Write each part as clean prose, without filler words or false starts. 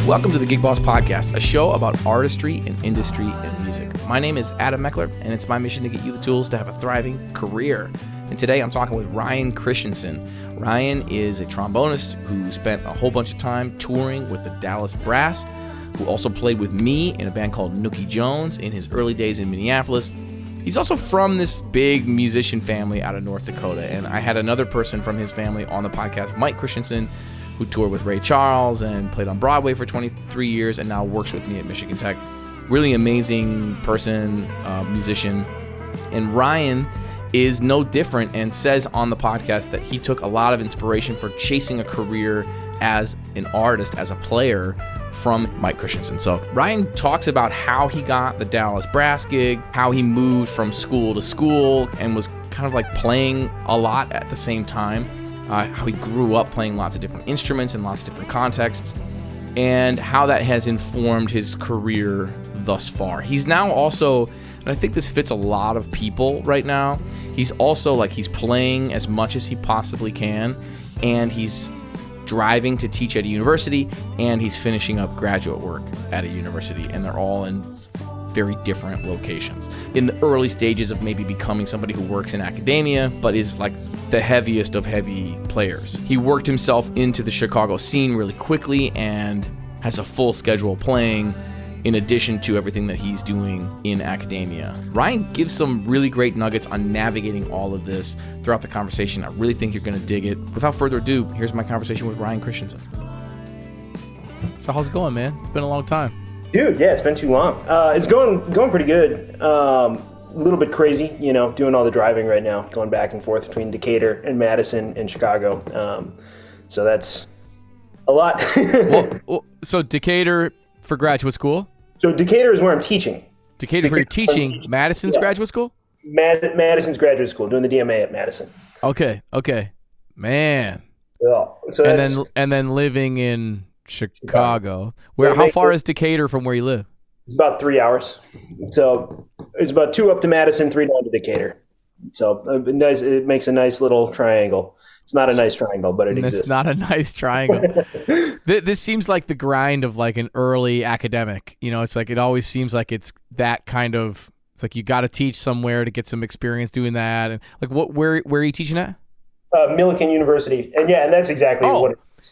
Welcome to the Gig Boss Podcast, a show about artistry and industry and music. My name is Adam Meckler, and it's my mission to get you the tools to have a thriving career. And today I'm talking with Ryan Christianson. Ryan is a trombonist who spent a whole bunch of time touring with the Dallas Brass, who also played with me in a band called Nookie Jones in his early days in Minneapolis. He's also from this big musician family out of North Dakota, and I had another person from his family on the podcast, Mike Christianson, who toured with Ray Charles and played on Broadway for 23 years and now works with me at Michigan Tech. Really amazing person, musician. And Ryan is no different and says on the podcast that he took a lot of inspiration for chasing a career as an artist, as a player, from Mike Christianson. So Ryan talks about how he got the Dallas Brass gig, how he moved from school to school and was kind of like playing a lot at the same time, how he grew up playing lots of different instruments in lots of different contexts, and how that has informed his career thus far. He's now also, and I think this fits a lot of people right now, he's also like, he's playing as much as he possibly can, and he's driving to teach at a university, and he's finishing up graduate work at a university, and they're all in very different locations. In the early stages of maybe becoming somebody who works in academia, but is like the heaviest of heavy players. He worked himself into the Chicago scene really quickly and has a full schedule playing in addition to everything that he's doing in academia. Ryan gives some really great nuggets on navigating all of this throughout the conversation. I really think you're going to dig it. Without further ado, here's my conversation with Ryan Christianson. So how's it going, man? It's been a long time. Dude, yeah, it's been too long. It's going pretty good. A little bit crazy, you know, doing all the driving right now, going back and forth between Decatur and Madison and Chicago. So that's a lot. So Decatur for graduate school? So Decatur is where I'm teaching. Decatur's where you're teaching. Madison's graduate school? Madison's graduate school, doing the DMA at Madison. Okay. Man. Yeah. So and then living in Chicago. How far is Decatur from where you live? It's about 3 hours. So it's about 2 up to Madison, 3 down to Decatur. So nice. It makes a nice little triangle. It's not a nice triangle, but it exists. It's not a nice triangle. This seems like the grind of like an early academic. You know, it's like it always seems like it's that kind of. It's like you got to teach somewhere to get some experience doing that. And like, where are you teaching at? Millikan University, and that's exactly what it is.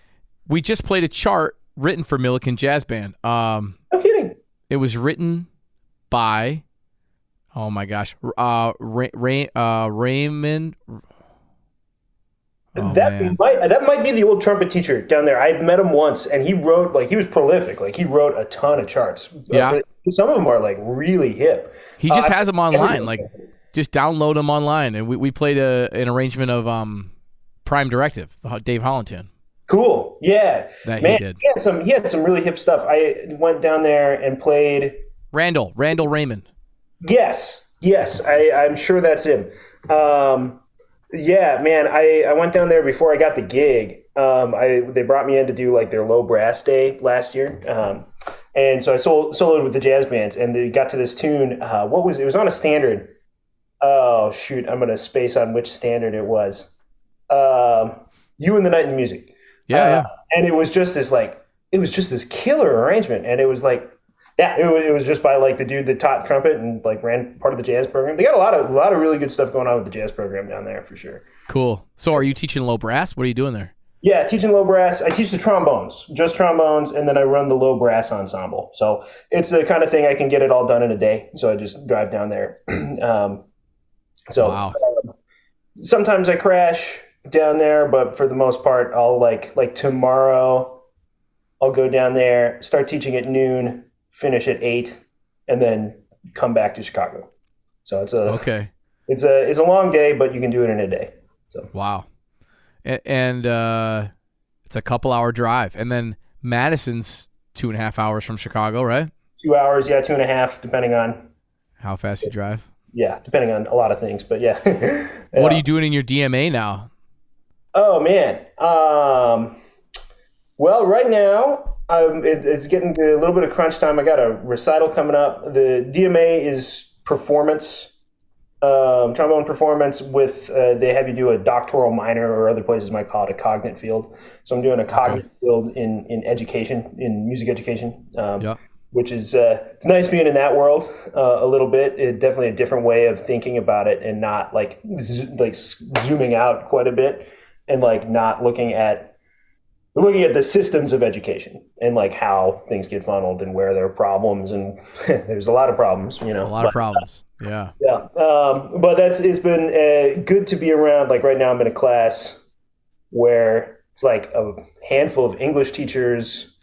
We just played a chart written for Millikan Jazz Band. No kidding. It was written by, oh my gosh, Raymond. That might be the old trumpet teacher down there. I met him once, and he wrote, like, he was prolific. Like, he wrote a ton of charts. Yeah. Some of them are like really hip. He just has them online. Like, just download them online. And we played an arrangement of Prime Directive, the Dave Holland tune. Cool. Yeah. That man, he did. He had some really hip stuff. I went down there and played Randall Raymond. Yes. I'm sure that's him. Yeah, man, I went down there before I got the gig. They brought me in to do like their low brass day last year. And so I soloed with the jazz bands, and they got to this tune. It was on a standard. Oh shoot, I'm going to space on which standard it was. You and the Night in the Music. Yeah. And it was just this killer arrangement. And it was like, it was just by like the dude that taught trumpet and like ran part of the jazz program. They got a lot of really good stuff going on with the jazz program down there for sure. Cool. So are you teaching low brass? What are you doing there? Yeah, teaching low brass. I teach the trombones, just trombones, and then I run the low brass ensemble. So it's the kind of thing I can get it all done in a day. So I just drive down there. Wow. Sometimes I crash down there, but for the most part, I'll like tomorrow, I'll go down there, start teaching at noon, finish at 8, and then come back to Chicago. So it's a long day, but you can do it in a day. So wow, and it's a couple hour drive, and then Madison's 2.5 hours from Chicago, right? 2 hours, 2.5, depending on how fast you drive. Yeah, depending on a lot of things, but yeah. What are you doing in your DMA now? Oh man, well, right now it's getting to a little bit of crunch time. I got a recital coming up. The DMA is performance trombone performance with they have you do a doctoral minor, or other places might call it a cognate field. So I'm doing a Okay. cognate field in education, in music education, Yeah. which is it's nice being in that world a little bit. It definitely a different way of thinking about it, and not like zooming out quite a bit, and like not looking at the systems of education and like how things get funneled and where there are problems, and there's a lot of problems, A lot of problems. Yeah. yeah. But it's been good to be around. Like right now, I'm in a class where it's like a handful of English teachers,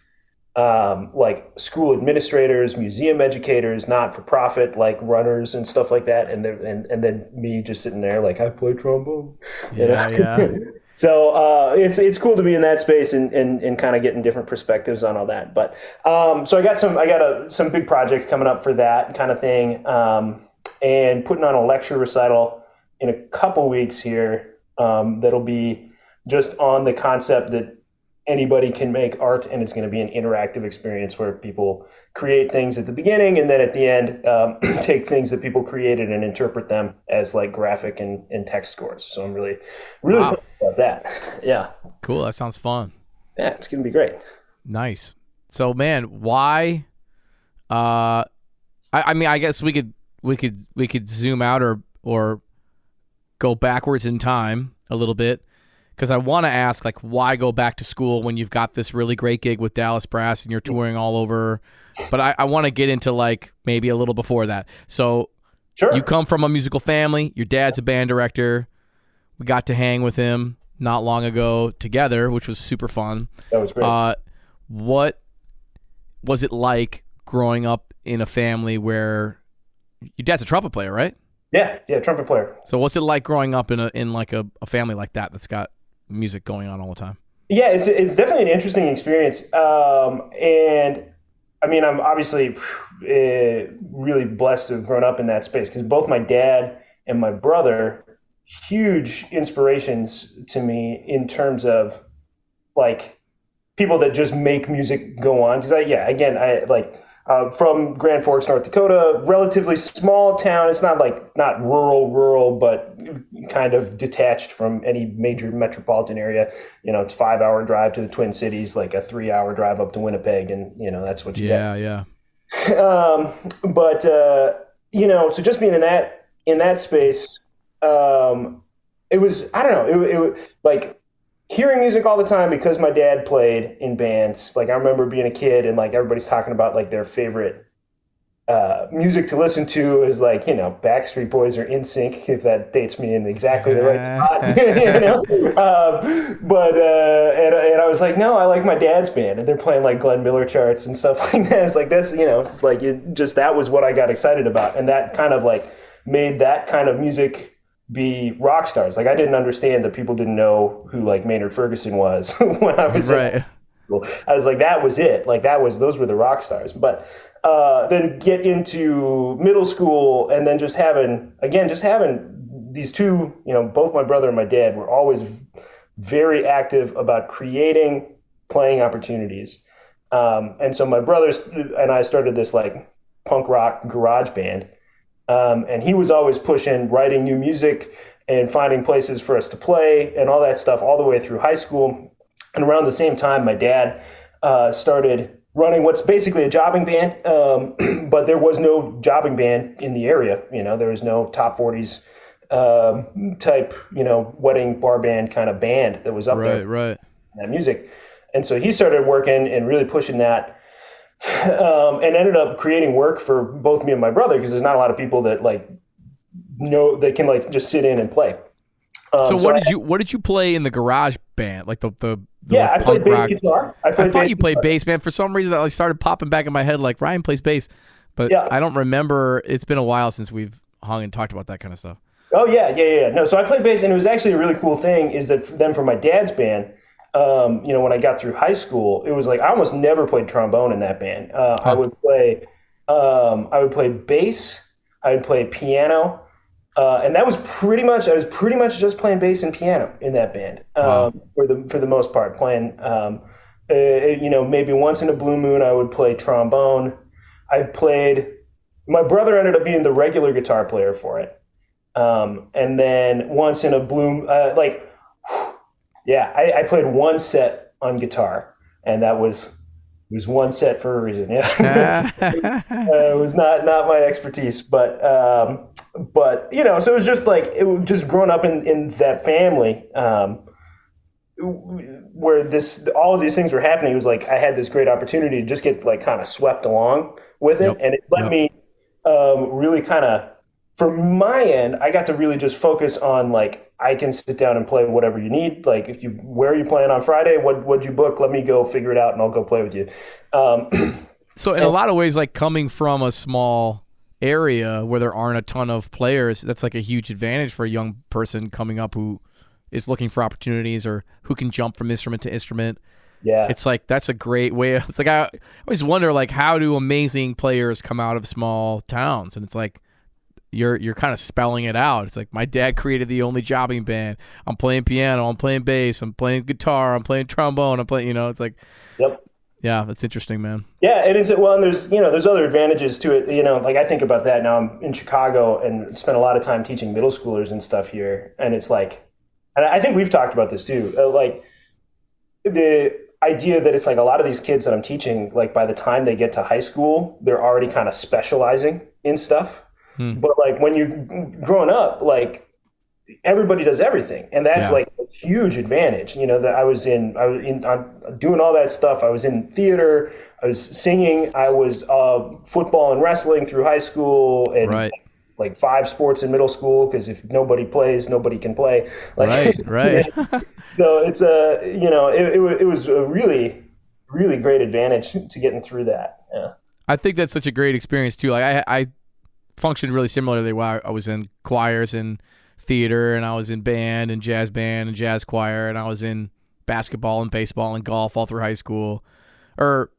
like school administrators, museum educators, not for profit, like runners and stuff like that. And then me just sitting there, like I play trombone. You know? Yeah. Yeah. So it's cool to be in that space and kind of getting different perspectives on all that. But so I got some big projects coming up for that kind of thing, and putting on a lecture recital in a couple weeks here, that'll be just on the concept that anybody can make art, and it's going to be an interactive experience where people create things at the beginning, and then at the end take things that people created and interpret them as like graphic and text scores. So I'm really Wow. pumped about that. Yeah, Cool. That sounds fun. yeah, it's going to be great. Nice. So, man, why? I mean, I guess we could zoom out or go backwards in time a little bit, because I want to ask, like, why go back to school when you've got this really great gig with Dallas Brass and you're touring all over? But I want to get into like maybe a little before that. So Sure. you come from a musical family. Your dad's a band director. We got to hang with him not long ago together, which was super fun. That was great. What was it like growing up in a family where your dad's a trumpet player, right? Yeah, trumpet player. So what's it like growing up in a family like that that's got music going on all the time? Yeah, it's definitely an interesting experience. And I mean, I'm obviously really blessed to have grown up in that space, because both my dad and my brother, huge inspirations to me in terms of like people that just make music go on. Because I like from Grand Forks, North Dakota, relatively small town. It's not rural, but kind of detached from any major metropolitan area. You know, it's 5-hour drive to the Twin Cities, like a 3-hour drive up to Winnipeg, and you know that's what you get. Yeah. But you know, so just being in that space, it was, I don't know, it was like hearing music all the time, because my dad played in bands. Like I remember being a kid and like everybody's talking about like their favorite music to listen to is like, you know, Backstreet Boys or NSYNC, if that dates me in exactly the right spot. You know? And I was like, no, I like my dad's band, and they're playing like Glenn Miller charts and stuff like that. It's like this, you know, it's like that was what I got excited about, and that kind of like made that kind of music be rock stars. Like I didn't understand that people didn't know who like Maynard Ferguson was when I was Right. in school. I was like, that was it. Like those were the rock stars. But then get into middle school, and then just having these two, you know, both my brother and my dad were always very active about creating playing opportunities. And so my brothers and I started this like punk rock garage band. And he was always pushing writing new music and finding places for us to play and all that stuff all the way through high school. And around the same time, my dad started running what's basically a jobbing band, but there was no jobbing band in the area. You know, there was no top 40s type, you know, wedding bar band kind of band that was up there. Right. That music. And so he started working and really pushing that. And ended up creating work for both me and my brother, because there's not a lot of people that like know they can like just sit in and play. So what did you play in the garage band? Like the I punk played bass rock guitar. I thought you played bass, man. For some reason that like started popping back in my head, like Ryan plays bass, but Yeah. I don't remember. It's been a while since we've hung and talked about that kind of stuff. Oh yeah. No, so I played bass, and it was actually a really cool thing is that for my dad's band, you know, when I got through high school, it was like I almost never played trombone in that band. I would play bass, I would play piano, and that was pretty much I was pretty much just playing bass and piano in that band for the most part. Playing, you know, maybe once in a blue moon I would play trombone. My brother ended up being the regular guitar player for it. And then once in a bloom, I played one set on guitar, and that was it was one set for a reason. Yeah, it was not my expertise, but so it was just like it was just growing up in that family. Where all of these things were happening, it was like I had this great opportunity to just get like kind of swept along with it, and it let me really kind of, from my end, I got to really just focus on like I can sit down and play whatever you need. Like where are you playing on Friday? What'd you book? Let me go figure it out, and I'll go play with you. So in a lot of ways, like coming from a small area where there aren't a ton of players, that's like a huge advantage for a young person coming up who is looking for opportunities or who can jump from instrument to instrument. Yeah. It's like, that's a great way. It's like, I always wonder, like, how do amazing players come out of small towns? And it's like, you're kind of spelling it out. It's like, my dad created the only jobbing band. I'm playing piano. I'm playing bass. I'm playing guitar. I'm playing trombone. I'm playing, it's like, yep. Yeah, that's interesting, man. Yeah, and and there's other advantages to it. Like I think about that now. I'm in Chicago and spent a lot of time teaching middle schoolers and stuff here, and it's like, and I think we've talked about this too. Like the idea that it's like a lot of these kids that I'm teaching, like by the time they get to high school, they're already kind of specializing in stuff. But like when you're growing up, like everybody does everything, and that's like a huge advantage. That I was doing all that stuff. I was in theater, I was singing, I was football and wrestling through high school, and like 5 sports in middle school, because if nobody plays, nobody can play. Like, right. So it's it was a really, really great advantage to getting through that. Yeah, I think that's such a great experience too. Like I functioned really similarly while I was in choirs and theater, and I was in band and jazz choir, and I was in basketball and baseball and golf all through high school, or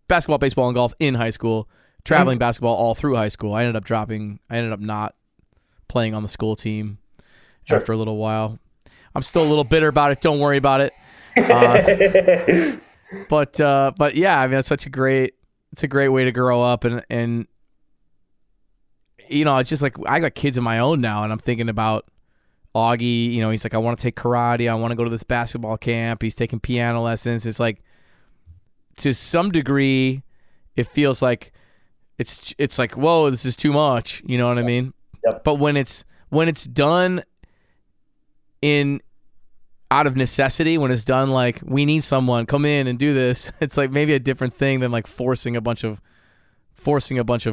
basketball, baseball, and golf in high school, traveling basketball all through high school. I ended up not playing on the school team after a little while. I'm still a little bitter about it. Don't worry about it. But yeah, I mean, it's a great way to grow up, and it's just like I got kids of my own now, and I'm thinking about Augie. He's like, I want to take karate. I want to go to this basketball camp. He's taking piano lessons. It's like, to some degree, it feels like it's like, whoa, this is too much. You know what I mean? Yep. But when it's done out of necessity, when it's done like, we need someone, come in and do this, it's like maybe a different thing than like forcing a bunch of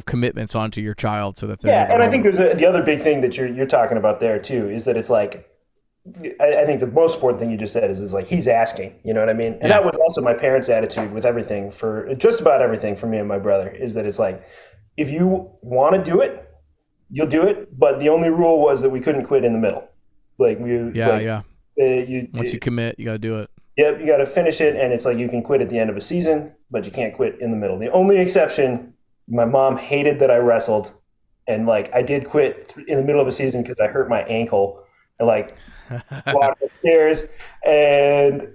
commitments onto your child so that they're and I think there's the other big thing that you're talking about there too, is that it's like, I think the most important thing you just said is like, he's asking, you know what I mean? And that was also my parents' attitude with everything, for just about everything for me and my brother, is that it's like, if you want to do it, you'll do it. But the only rule was that we couldn't quit in the middle. Like once you commit, you got to do it. Yep, you got to finish it. And it's like, you can quit at the end of a season, but you can't quit in the middle. The only exception, my mom hated that I wrestled, and like I did quit in the middle of a season because I hurt my ankle, and like walked upstairs, and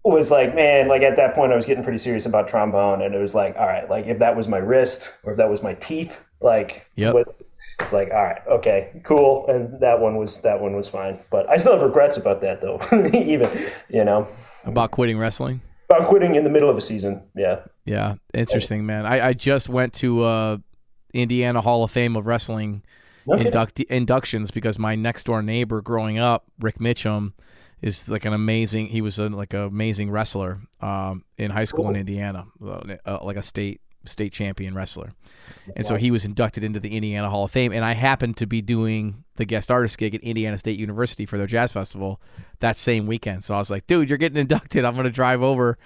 was like, man, like at that point I was getting pretty serious about trombone, and it was like, all right, like if that was my wrist or if that was my teeth, like it's like, all right, okay, cool. And that one was fine, but I still have regrets about that though. Even about quitting wrestling. About quitting in the middle of a season. Yeah, interesting, man. I just went to Indiana Hall of Fame of Wrestling inductions, because my next door neighbor growing up, Rick Mitchum, is like he was like an amazing wrestler in high school in Indiana, like a state champion wrestler. And so he was inducted into the Indiana Hall of Fame, and I happened to be doing the guest artist gig at Indiana State University for their jazz festival that same weekend. So I was like, dude, you're getting inducted. I'm going to drive over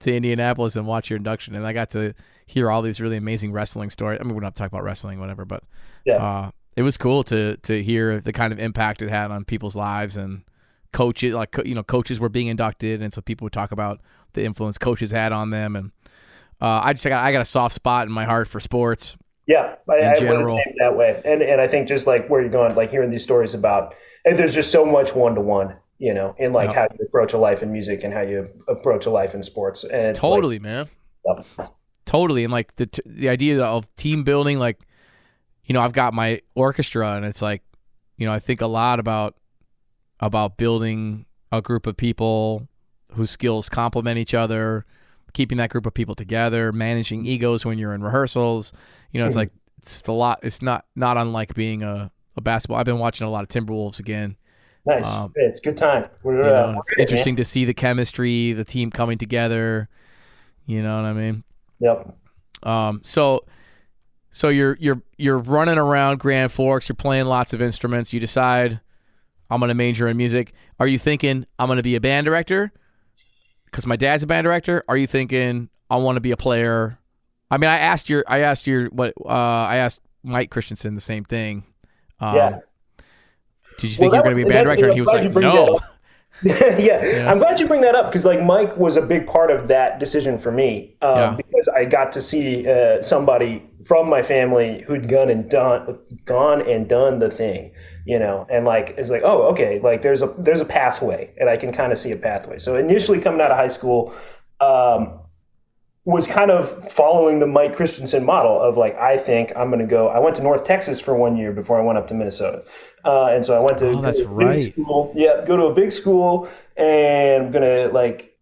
to Indianapolis and watch your induction. And I got to hear all these really amazing wrestling stories. I mean, we're not talking about wrestling, whatever, but it was cool to hear the kind of impact it had on people's lives, and coaches, like, coaches were being inducted. And so people would talk about the influence coaches had on them. And I got a soft spot in my heart for sports. Yeah, I would say it that way. And I think just like where you're going, like hearing these stories about, and there's just so much one-to-one, in like how you approach a life in music and how you approach a life in sports. And it's totally, man. Totally. And like the idea of team building, like, I've got my orchestra, and it's like, I think a lot about building a group of people whose skills complement each other, keeping that group of people together, managing egos when you're in rehearsals. It's like it's a lot. It's not unlike being a basketball. I've been watching a lot of Timberwolves again. Nice. It's a good time. It's interesting to see the chemistry, the team coming together. You know what I mean? Yep. So you're running around Grand Forks. You're playing lots of instruments. You decide, I'm going to major in music. Are you thinking I'm going to be a band director because my dad's a band director? Are you thinking I want to be a player? I mean, I asked Mike Christianson the same thing. Yeah. Did you think you were going to be a band director? And he was like, no. Yeah, I'm glad you bring that up because like Mike was a big part of that decision for me because I got to see somebody from my family who'd gone and done the thing, and like it's like, oh, okay, like there's a pathway, and I can kind of see a pathway. So initially coming out of high school, was kind of following the Mike Christianson model of like, I think I'm going to go. I went to North Texas for 1 year before I went up to Minnesota. And so I went to big school. Yeah, go to a big school, and I'm going to like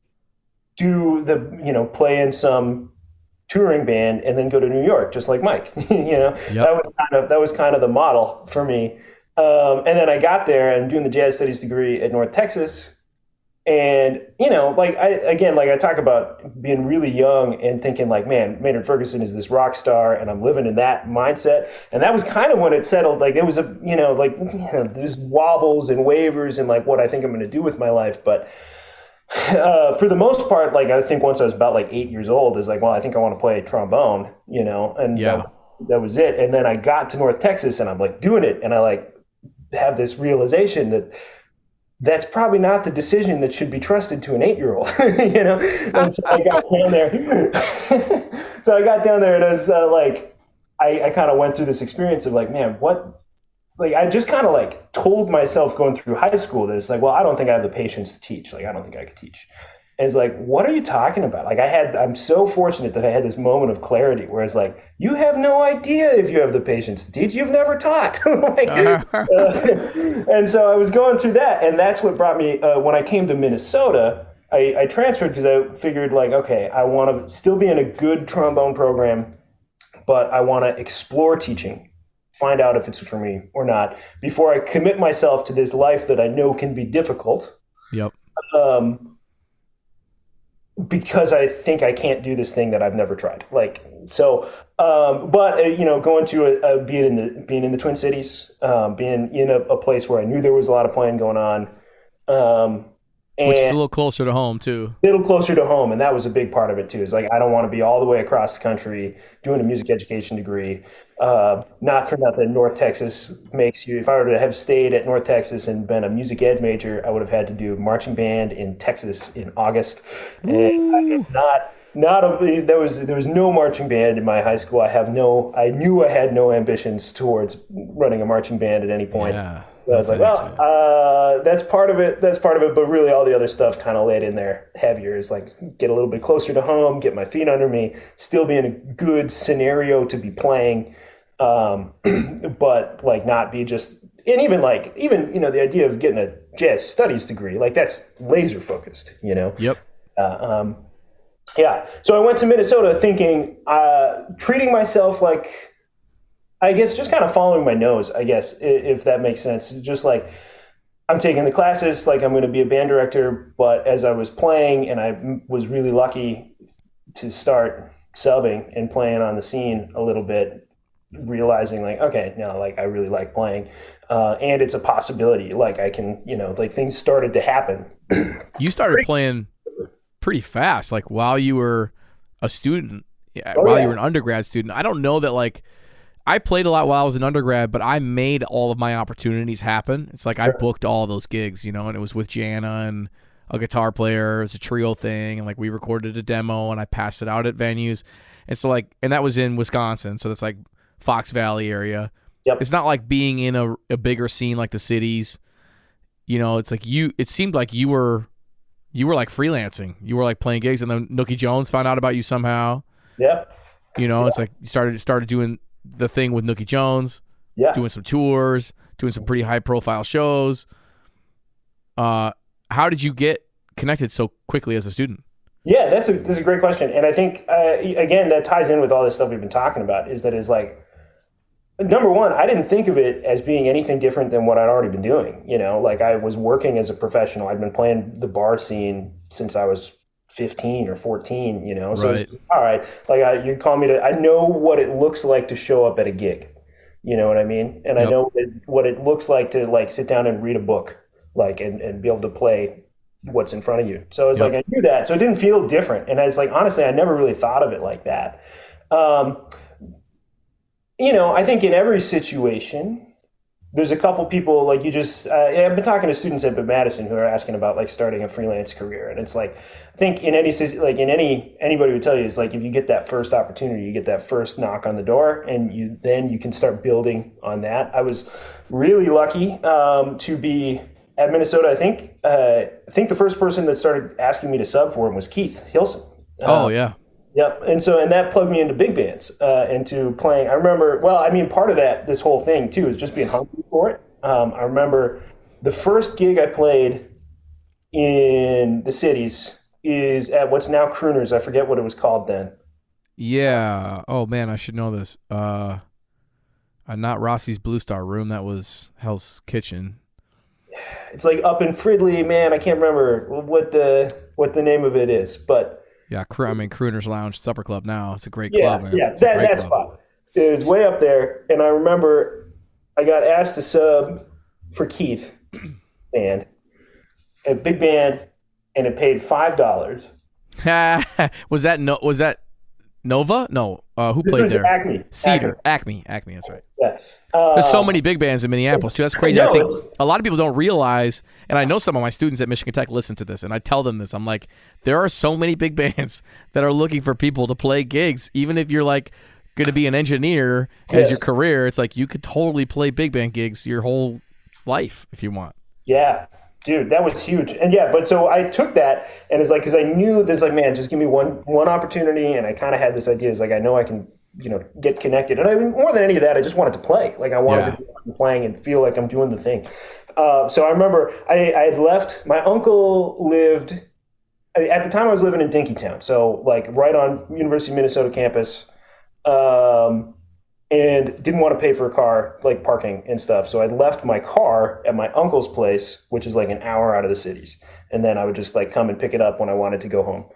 do play in some touring band and then go to New York, just like Mike. Yep. That was kind of the model for me. And then I got there and doing the jazz studies degree at North Texas. And, I talk about being really young and thinking like, man, Maynard Ferguson is this rock star and I'm living in that mindset. And that was kind of when it settled. Like there was there's wobbles and wavers and like what I think I'm going to do with my life. But for the most part, like I think once I was about like 8 years old is like, well, I think I want to play trombone, and that was it. And then I got to North Texas and I'm like doing it. And I like have this realization that that's probably not the decision that should be trusted to an 8-year-old, And so I got down there. And I was I kind of went through this experience of like, man, what? Like, I just kind of like told myself going through high school that it's like, well, I don't think I have the patience to teach. Like, I don't think I could teach. And it's like, what are you talking about? Like, I'm so fortunate that I had this moment of clarity where it's like, you have no idea if you have the patience to teach. You've never taught. And so I was going through that. And that's what brought me, when I came to Minnesota, I transferred because I figured like, okay, I want to still be in a good trombone program, but I want to explore teaching, find out if it's for me or not, before I commit myself to this life that I know can be difficult. Yep. Because I think I can't do this thing that I've never tried. Like, so, going to being in the Twin Cities, being in a place where I knew there was a lot of playing going on. Which is a little closer to home too. A little closer to home. And that was a big part of it too. It's like, I don't want to be all the way across the country doing a music education degree. Not for nothing, North Texas makes you, if I were to have stayed at North Texas and been a music ed major, I would have had to do marching band in Texas in August. And I did there was no marching band in my high school. I knew I had no ambitions towards running a marching band at any point. Yeah. So I was like, well, that's part of it. But really all the other stuff kind of laid in there heavier is like get a little bit closer to home, get my feet under me, still be in a good scenario to be playing. But like not be just, and even the idea of getting a jazz studies degree, like that's laser focused, Yep. Yeah. So I went to Minnesota thinking, treating myself like, I guess just kind of following my nose, I guess, if that makes sense. Just like I'm taking the classes, like I'm going to be a band director. But as I was playing, and I was really lucky to start subbing and playing on the scene a little bit, realizing like, okay, no, like I really like playing. And it's a possibility. Like I can, like things started to happen. You started playing pretty fast, like while you were a student, you were an undergrad student. I don't know that like, I played a lot while I was an undergrad, but I made all of my opportunities happen. It's like I booked all those gigs, and it was with Jana and a guitar player. It was a trio thing, and like we recorded a demo, and I passed it out at venues. And so and that was in Wisconsin, so that's like Fox Valley area. Yep. It's not like being in a bigger scene like the cities. It's like it seemed like you were like freelancing. You were like playing gigs, and then Nookie Jones found out about you somehow. Yep. It's like you started doing the thing with Nookie Jones, doing some tours, doing some pretty high profile shows. How did you get connected so quickly as a student? Yeah, that's a great question. And I think, again, that ties in with all this stuff we've been talking about, is that it's like, number one, I didn't think of it as being anything different than what I'd already been doing. Like I was working as a professional. I'd been playing the bar scene since I was 15 or 14, So Right. it's, all right, like you call me I know what it looks like to show up at a gig. You know what I mean? And Yep. I know what it looks like to like sit down and read a book, like, and be able to play what's in front of you. So it's Yep. like, I knew that. So it didn't feel different. And it's like, honestly, I never really thought of it like that. I think in every situation, there's a couple people like you just, I've been talking to students at Madison who are asking about like starting a freelance career. And it's like, I think in anybody would tell you, it's like, if you get that first opportunity, you get that first knock on the door, and then you can start building on that. I was really lucky to be at Minnesota. I think the first person that started asking me to sub for him was Keith Hilson. Oh yeah. Yep. And that plugged me into big bands, into playing. I remember, part of this whole thing too, is just being hungry for it. I remember the first gig I played in the cities is at what's now Crooners. I forget what it was called then. Yeah. Oh man, I should know this. Not Rossi's Blue Star Room. That was Hell's Kitchen. It's like up in Fridley, man. I can't remember what the name of it is, but Yeah, Crooners Lounge Supper Club now. It's a great club, man. Yeah, that spot is way up there. And I remember I got asked to sub for Keith band, a big band, and it paid $5. Was that Nova? No. Who played there? Acme. Cedar. Acme. That's right. Yeah. There's so many big bands in Minneapolis too. That's crazy. No, I think a lot of people don't realize, and I know some of my students at Michigan Tech listen to this, and I tell them this. I'm like, there are so many big bands that are looking for people to play gigs. Even if you're like going to be an engineer as your career, it's like you could totally play big band gigs your whole life if you want. Yeah. Dude, that was huge. And but so I took that, and it's like, because I knew this, like, man, just give me one opportunity. And I kind of had this idea, is like, I know I can, get connected. And more than any of that, I just wanted to play. Like, I wanted to be playing and feel like I'm doing the thing. So I remember I had left. My uncle lived, at the time I was living in Dinkytown. So like right on University of Minnesota campus. And didn't want to pay for a car, like parking and stuff. So I left my car at my uncle's place, which is like an hour out of the cities. And then I would just like come and pick it up when I wanted to go home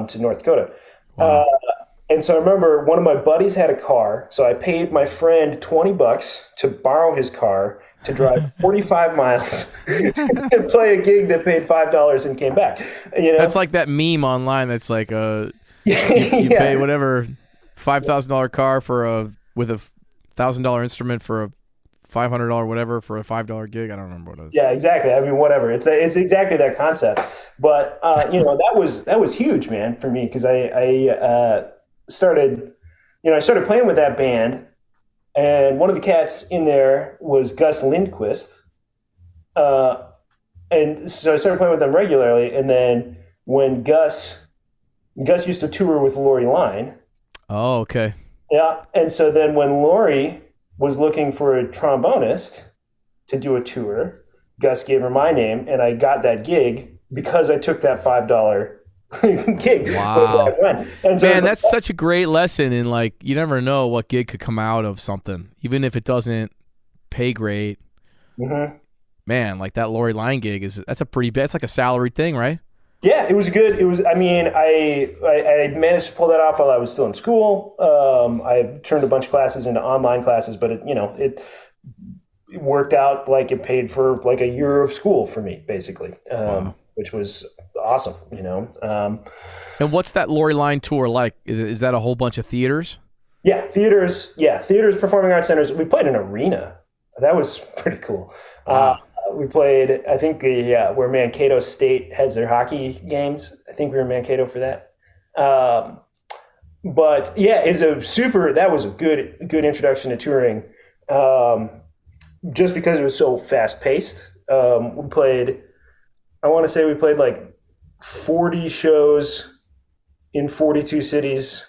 to North Dakota. Wow. And so I remember one of my buddies had a car. So I paid my friend $20 to borrow his car to drive 45 miles to play a gig that paid $5 and came back. That's like that meme online that's like you pay whatever $5,000 car with a $1,000 instrument for a $500 whatever for a $5 gig. I don't remember what it is. Yeah, exactly. I mean, whatever. It's exactly that concept. But that was huge, man, for me, because I started playing with that band, and one of the cats in there was Gus Lindquist, and so I started playing with them regularly. And then when Gus used to tour with Lori Line. Oh, okay. Yeah, and so then when Lori was looking for a trombonist to do a tour, Gus gave her my name, and I got that gig because I took that $5 gig. Wow. And so man, that's such a great lesson in, like, you never know what gig could come out of something, even if it doesn't pay great. Mm-hmm. Man, like that Lori Line gig that's a pretty bad. It's like a salaried thing, right? Yeah, it was good. It was. I mean, I managed to pull that off while I was still in school. I turned a bunch of classes into online classes, but it worked out like it paid for like a year of school for me, basically, Wow. which was awesome. And what's that Lori Line tour like? Is that a whole bunch of theaters? Yeah, theaters, performing arts centers. We played an arena. That was pretty cool. Wow. We played, I think, where Mankato State has their hockey games. I think we were in Mankato for that. But yeah, that was a good introduction to touring. Just because it was so fast paced. I want to say we played like 40 shows in 42 cities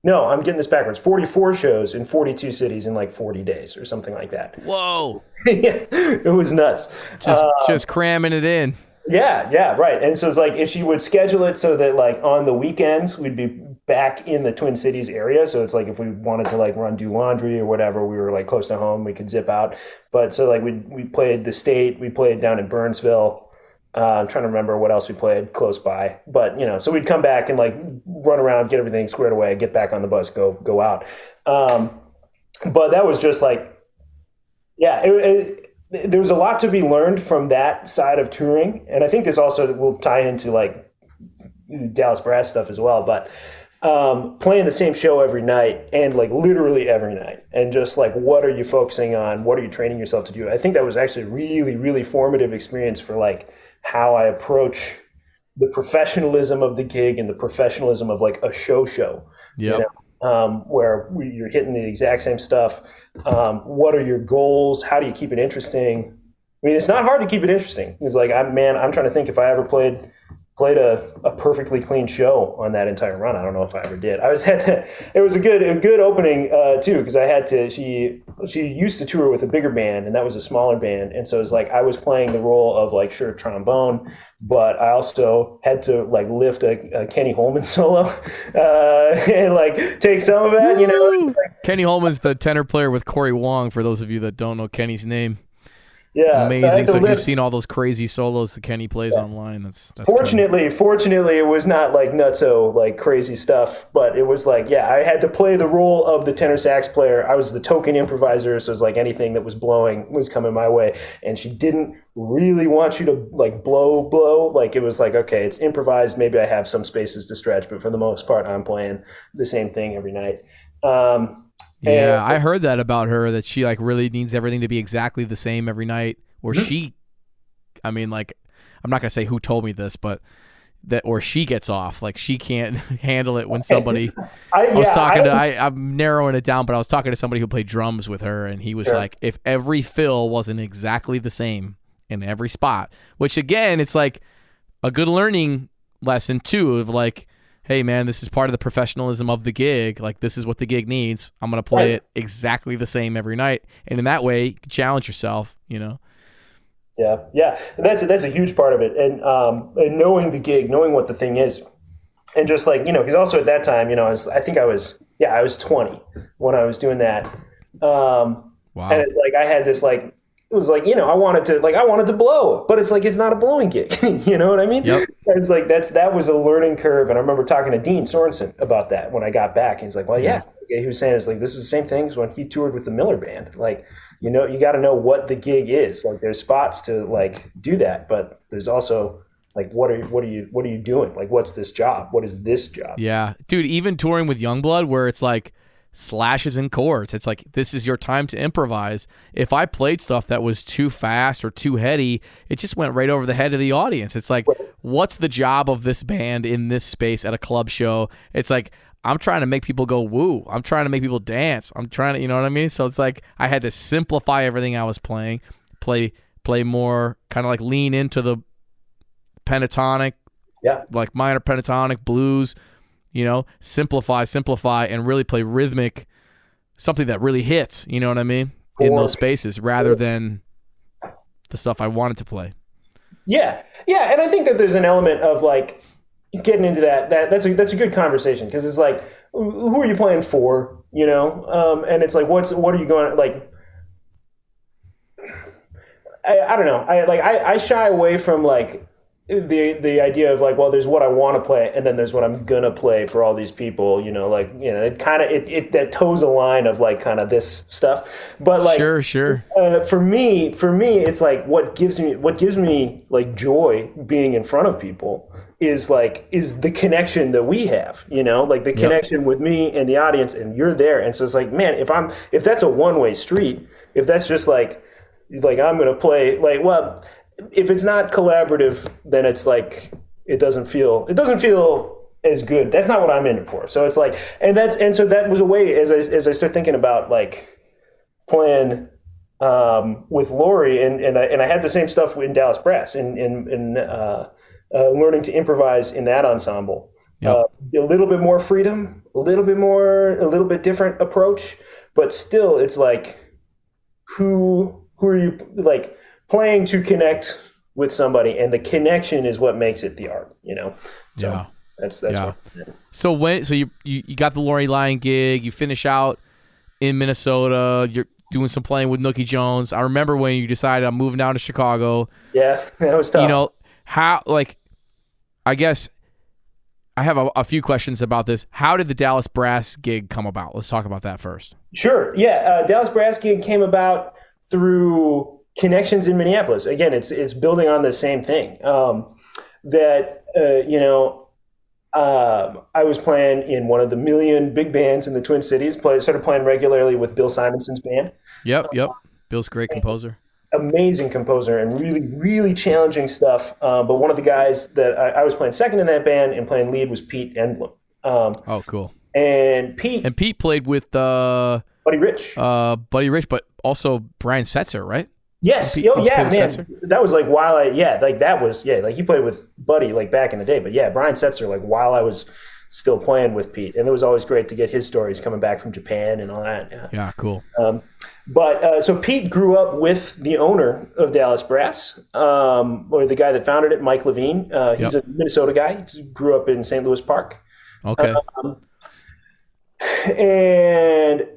No, I'm getting this backwards. 44 shows in 42 cities in like 40 days or something like that. Whoa. Yeah, it was nuts. Just cramming it in. Yeah, right. And so it's like if she would schedule it so that like on the weekends we'd be back in the Twin Cities area. So it's like if we wanted to like do laundry or whatever, we were like close to home, we could zip out. But so like we played the State, we played down in Burnsville. I'm trying to remember what else we played close by. But so we'd come back and like run around, get everything squared away, get back on the bus, go out. But that was just like, yeah, there was a lot to be learned from that side of touring. And I think this also will tie into like Dallas brass stuff as well. But playing the same show every night and like literally every night and just like, what are you focusing on? What are you training yourself to do? I think that was actually a really, really formative experience for like how I approach the professionalism of the gig and the professionalism of like a show. Yeah. Where you're hitting the exact same stuff. What are your goals? How do you keep it interesting? I mean, it's not hard to keep it interesting. It's like, I'm trying to think if I ever played a perfectly clean show on that entire run. I don't know if I ever did. It was a good opening too, because I had to. She used to tour with a bigger band, and that was a smaller band, and so it was like I was playing the role of like trombone, but I also had to like lift a Kenny Holman solo and like take some of that. It's like, Kenny Holman's the tenor player with Corey Wong. For those of you that don't know Kenny's name. Yeah, amazing. So if you've seen all those crazy solos that Kenny plays online, that's fortunately it was not like nutso like crazy stuff, but it was like, yeah, I had to play the role of the tenor sax player. I was the token improviser, so it was like anything that was blowing was coming my way, and she didn't really want you to like blow. Like it was like, okay, it's improvised. Maybe I have some spaces to stretch, but for the most part, I'm playing the same thing every night. Yeah, I heard that about her, that she like really needs everything to be exactly the same every night. Or I'm not going to say who told me this, but or she gets off. Like she can't handle it when somebody, I'm narrowing it down, but I was talking to somebody who played drums with her, and he was like, if every fill wasn't exactly the same in every spot, which again, it's like a good learning lesson too, of like, hey man, this is part of the professionalism of the gig. Like this is what the gig needs. I'm going to play it exactly the same every night. And in that way, you can challenge yourself, Yeah. And that's a huge part of it. And knowing the gig, knowing what the thing is. And just like, because also at that time, I was 20 when I was doing that. Wow. And it's like, I had this like, it was like, I wanted to blow, but it's like, it's not a blowing gig. You know what I mean? Yep. It's like, that was a learning curve. And I remember talking to Dean Sorensen about that when I got back. And he's like, well, yeah. He was saying, it's like, this is the same thing as when he toured with the Miller Band. Like, you got to know what the gig is. Like there's spots to like do that, but there's also like, what are you doing? Like, what's this job? What is this job? Yeah, dude, even touring with Youngblood where it's like, slashes and chords. It's like, this is your time to improvise. If I played stuff that was too fast or too heady, it just went right over the head of the audience. It's like, what's the job of this band in this space at a club show? It's like, I'm trying to make people go woo. I'm trying to make people dance. I'm trying to, you know what I mean? So it's like, I had to simplify everything I was playing, play more, kind of like lean into the pentatonic, like minor pentatonic, blues, simplify, and really play rhythmic, something that really hits, you know what I mean? In those spaces rather than the stuff I wanted to play. Yeah. And I think that there's an element of like getting into that's a good conversation, because it's like, who are you playing for, and it's like, what are you going, like, I don't know. I shy away from like, the idea of like, well, there's what I want to play, and then there's what I'm gonna play for all these people, it kind of that toes a line of like kind of this stuff, but like sure. For me, it's like what gives me like joy being in front of people is the connection that we have, like the connection with me and the audience, and you're there, and so it's like, man, if that's a one-way street, if that's just like I'm gonna play like, well, if it's not collaborative, then it's like it doesn't feel as good. That's not what I'm in it for. So it's like, and so that was a way as I start thinking about like playing with Lori, and I had the same stuff in Dallas Brass in learning to improvise in that ensemble. Yep. A little bit more freedom, a little bit different approach, but still it's like, who are you like playing to connect with somebody, and the connection is what makes it the art, So Yeah. that's Yeah. what, So you got the Lori Lyon gig, you finish out in Minnesota, you're doing some playing with Nookie Jones. I remember when you decided I'm moving down to Chicago. yeah, that was tough. How, I guess I have a few questions about this. How did the Dallas Brass gig come about? Let's talk about that first. Sure. Yeah. Dallas Brass gig came about through connections in Minneapolis. Again, it's building on the same thing. I was playing in one of the million big bands in the Twin Cities. Started playing regularly with Bill Simonson's band. Yep. Bill's a great composer. Amazing composer and really, really challenging stuff. But one of the guys that I was playing second in that band and playing lead was Pete Enblum. Oh, cool. And Pete played with Buddy Rich. But also Brian Setzer, right? Yes. Pete, man. Setzer? That was like while he played with Buddy like back in the day. But yeah, Brian Setzer, like while I was still playing with Pete. And it was always great to get his stories coming back from Japan and all that. Yeah, cool. So Pete grew up with the owner of Dallas Brass, or the guy that founded it, Mike Levine. He's a Minnesota guy. He grew up in St. Louis Park. Okay. And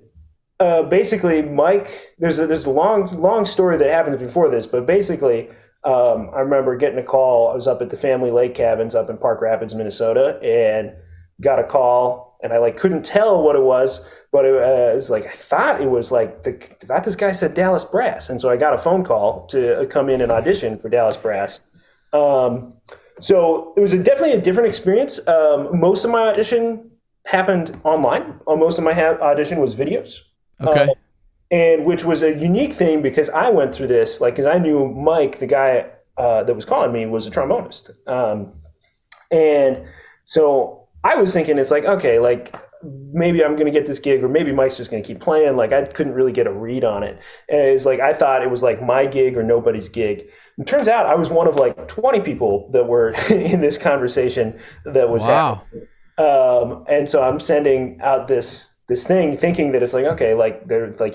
basically, Mike, there's a long story that happens before this, but basically, I remember getting a call. I was up at the Family Lake Cabins up in Park Rapids, Minnesota, and got a call, and I couldn't tell what it was, but it was I thought it was this guy said Dallas Brass, and so I got a phone call to come in and audition for Dallas Brass. So it was definitely a different experience. Most of my audition happened online. Most of my audition was videos. Okay. And which was a unique thing because I went through this, because I knew Mike, the guy that was calling me, was a trombonist. And so I was thinking maybe I'm going to get this gig, or maybe Mike's just going to keep playing. I couldn't really get a read on it. And it's I thought it was my gig or nobody's gig. It turns out I was one of 20 people that were in this conversation that was happening. And so I'm sending out this thing thinking that it's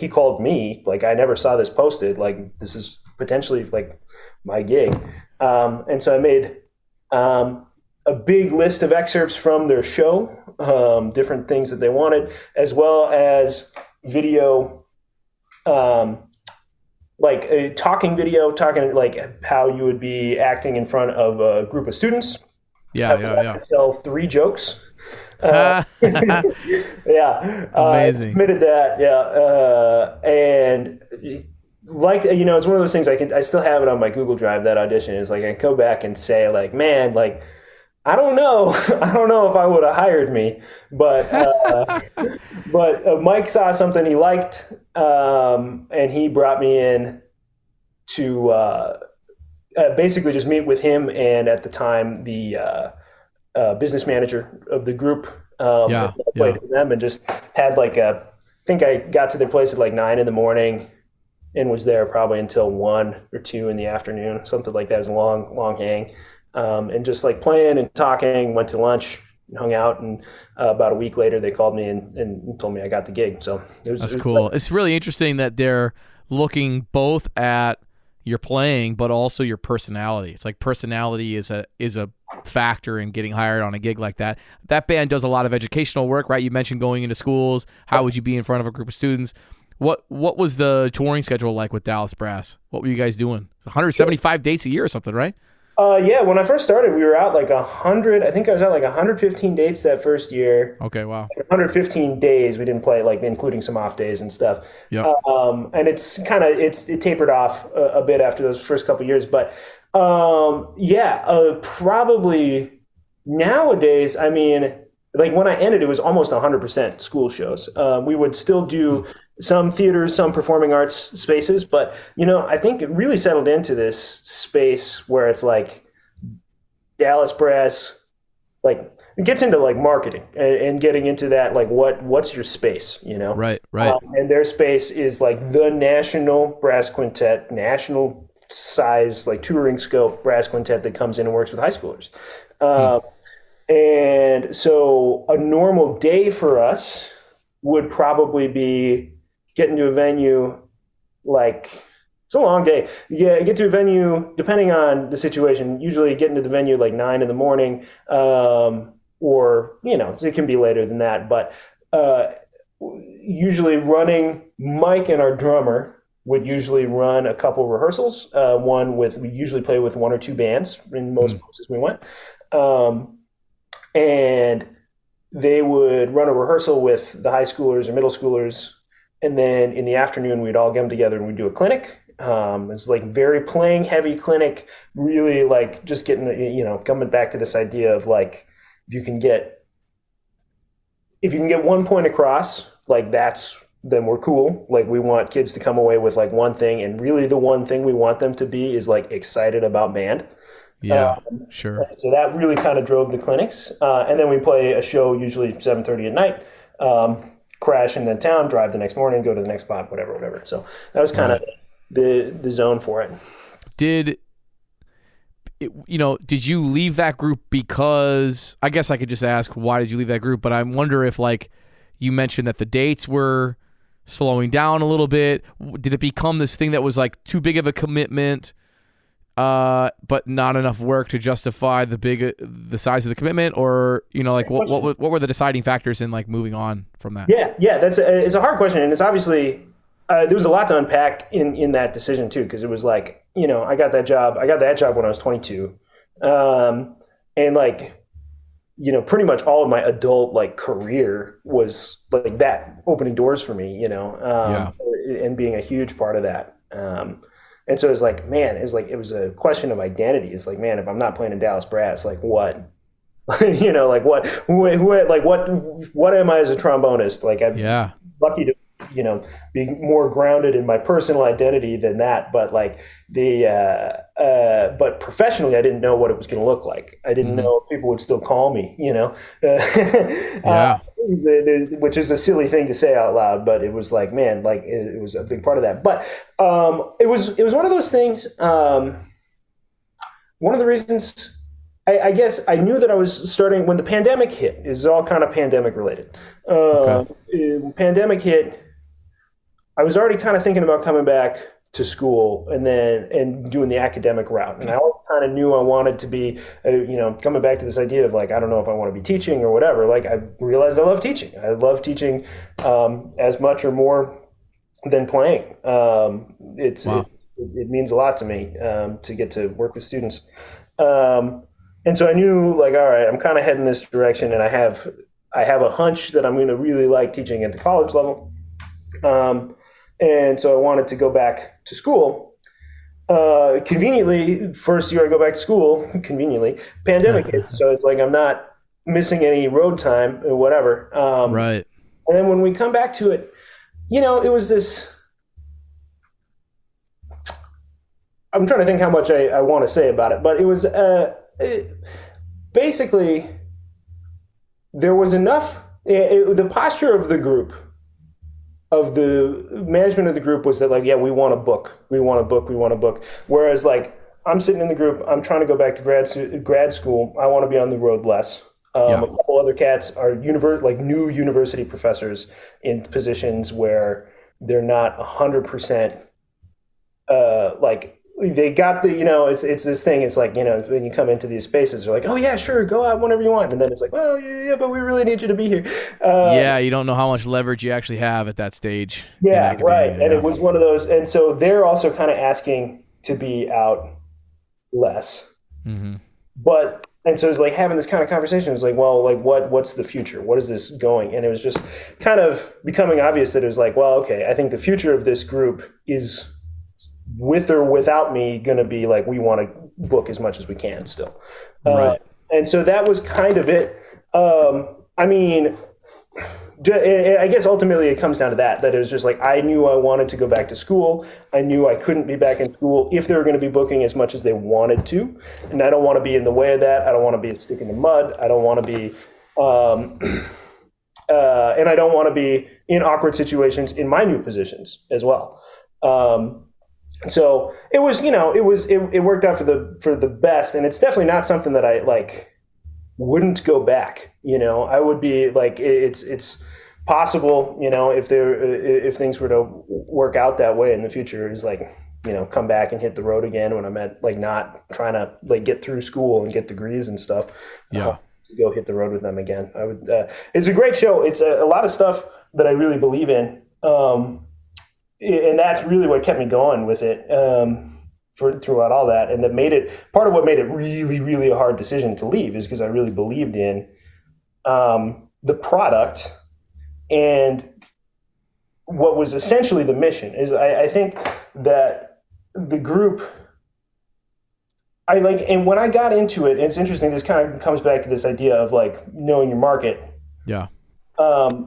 he called me, I never saw this posted, this is potentially my gig. And so I made a big list of excerpts from their show, different things that they wanted, as well as video, a talking video, how you would be acting in front of a group of students. Yeah. Tell 3 jokes. Amazing. I submitted that. And it's one of those things I still have it on my Google Drive. That audition is I can go back and say man, I don't know if I would have hired me, but Mike saw something he liked, and he brought me in to basically just meet with him, and at the time the business manager of the group. Played for them and just had I think I got to their place at 9 a.m. and was there probably until 1 or 2 in the afternoon, something like that. It was a long hang. And just playing and talking, went to lunch, hung out, and about a week later they called me and told me I got the gig. So that's cool. It's really interesting that they're looking both at your playing, but also your personality. It's personality is a factor in getting hired on a gig like that. That band does a lot of educational work, right? You mentioned going into schools. How would you be in front of a group of students? What was the touring schedule like with Dallas Brass? What were you guys doing? 175 dates a year or something, right? When I first started, we were out 100. I think I was out 115 dates that first year. Okay, wow. 115 days. We didn't play including some off days and stuff. Yep. And it tapered off a bit after those first couple of years. But probably nowadays. I mean, when I ended, it was almost 100% school shows. We would still do some theaters, some performing arts spaces, but I think it really settled into this space where it's Dallas Brass, it gets into marketing and getting into that, what's your space, Right. And their space is the national brass quintet, national size, touring scope brass quintet that comes in and works with high schoolers. And so a normal day for us would probably be getting to a venue like, it's a long day. Yeah, get to a venue, depending on the situation, usually getting to the venue like 9 in the morning, or, it can be later than that. But usually running, Mike and our drummer would usually run a couple rehearsals. We usually play with 1 or 2 bands in most places we went. And they would run a rehearsal with the high schoolers or middle schoolers. And then in the afternoon, we'd all get them together and we'd do a clinic. It's like very playing heavy clinic, really like just getting, coming back to this idea of like, if you can get 1 point across, like then we're cool. Like we want kids to come away with like one thing, and really the one thing we want them to be is like excited about band. Yeah, sure. So that really kind of drove the clinics. And then we play a show usually 7:30 at night, crash in the town, drive the next morning, go to the next spot, whatever. So that was kind of the zone for it. Did you leave that group because, I guess I could just ask, why did you leave that group? But I wonder if like you mentioned that the dates were slowing down a little bit. Did it become this thing that was like too big of a commitment? But not enough work to justify the size of the commitment, or like what were the deciding factors in like moving on from that? Yeah, it's a hard question, and it's obviously there was a lot to unpack in that decision too, because it was like I got that job when I was 22, and like pretty much all of my adult like career was like that, opening doors for me, and being a huge part of that. And so it was like, man, it was a question of identity. It's like, man, if I'm not playing in Dallas Brass, like what, like what am I as a trombonist? Like I'm lucky to, be more grounded in my personal identity than that. But like but professionally, I didn't know what it was going to look like. I didn't know if people would still call me, which is a silly thing to say out loud, but it was like, man, like it was a big part of that. But it was one of those things. One of the reasons, I guess, I knew that I was starting when the pandemic hit. It was all kind of pandemic related. Pandemic hit. I was already kind of thinking about coming back to school and doing the academic route. And I always kind of knew I wanted to be, coming back to this idea of like, I don't know if I want to be teaching or whatever. Like I realized I love teaching. I love teaching as much or more than playing. It means a lot to me to get to work with students. And so I knew like, all right, I'm kind of heading this direction, and I have a hunch that I'm going to really like teaching at the college level. And so I wanted to go back to school. Conveniently, first year I go back to school, pandemic hits. So it's like I'm not missing any road time or whatever. Right. And then when we come back to it, it was this, I'm trying to think how much I want to say about it, but it was basically there was enough, the posture of the group, of the management of the group was that like, yeah, we want to book. Whereas like I'm sitting in the group, I'm trying to go back to grad school. I want to be on the road less. A couple other cats are new university professors in positions where they're not 100% like they got the, it's this thing. It's like, when you come into these spaces, they're like, oh yeah, sure, go out whenever you want. And then it's like, well, yeah, but we really need you to be here. You don't know how much leverage you actually have at that stage. Yeah, right. And it was one of those. And so they're also kind of asking to be out less. Mm-hmm. And so it's like having this kind of conversation. It was like, well, like what's the future? What is this going? And it was just kind of becoming obvious that it was like, well, okay, I think the future of this group is, with or without me, going to be like, we want to book as much as we can still. Right. And so that was kind of it. I mean, I guess ultimately it comes down to that it was just like, I knew I wanted to go back to school. I knew I couldn't be back in school if they were going to be booking as much as they wanted to. And I don't want to be in the way of that. I don't want to be a stick in the mud. I don't want to be, and I don't want to be in awkward situations in my new positions as well. So it was, it worked out for the best. And it's definitely not something that I like, wouldn't go back. I would be like, it's possible, if things were to work out that way in the future, is like, come back and hit the road again when I'm at like not trying to like get through school and get degrees and stuff. Yeah. To go hit the road with them again. I would. It's a great show. It's a lot of stuff that I really believe in, and that's really what kept me going with it throughout all that. And that made it part of what made it really, really a hard decision to leave is because I really believed in the product and what was essentially the mission. Is I think that the group. And when I got into it, and it's interesting, this kind of comes back to this idea of like knowing your market. Yeah. I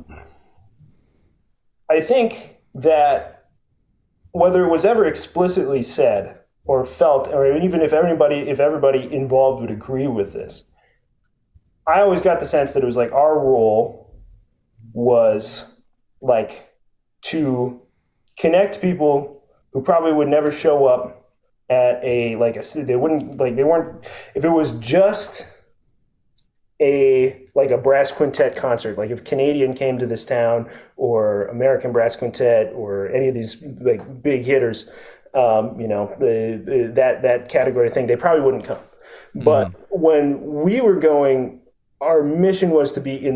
think that whether it was ever explicitly said or felt, or even if everybody involved would agree with this, I always got the sense that it was like our role was like to connect people who probably would never show up at they weren't, if it was just a brass quintet concert, like if Canadian came to this town or American brass quintet or any of these like big hitters, that category thing, they probably wouldn't come. But when we were going, our mission was to be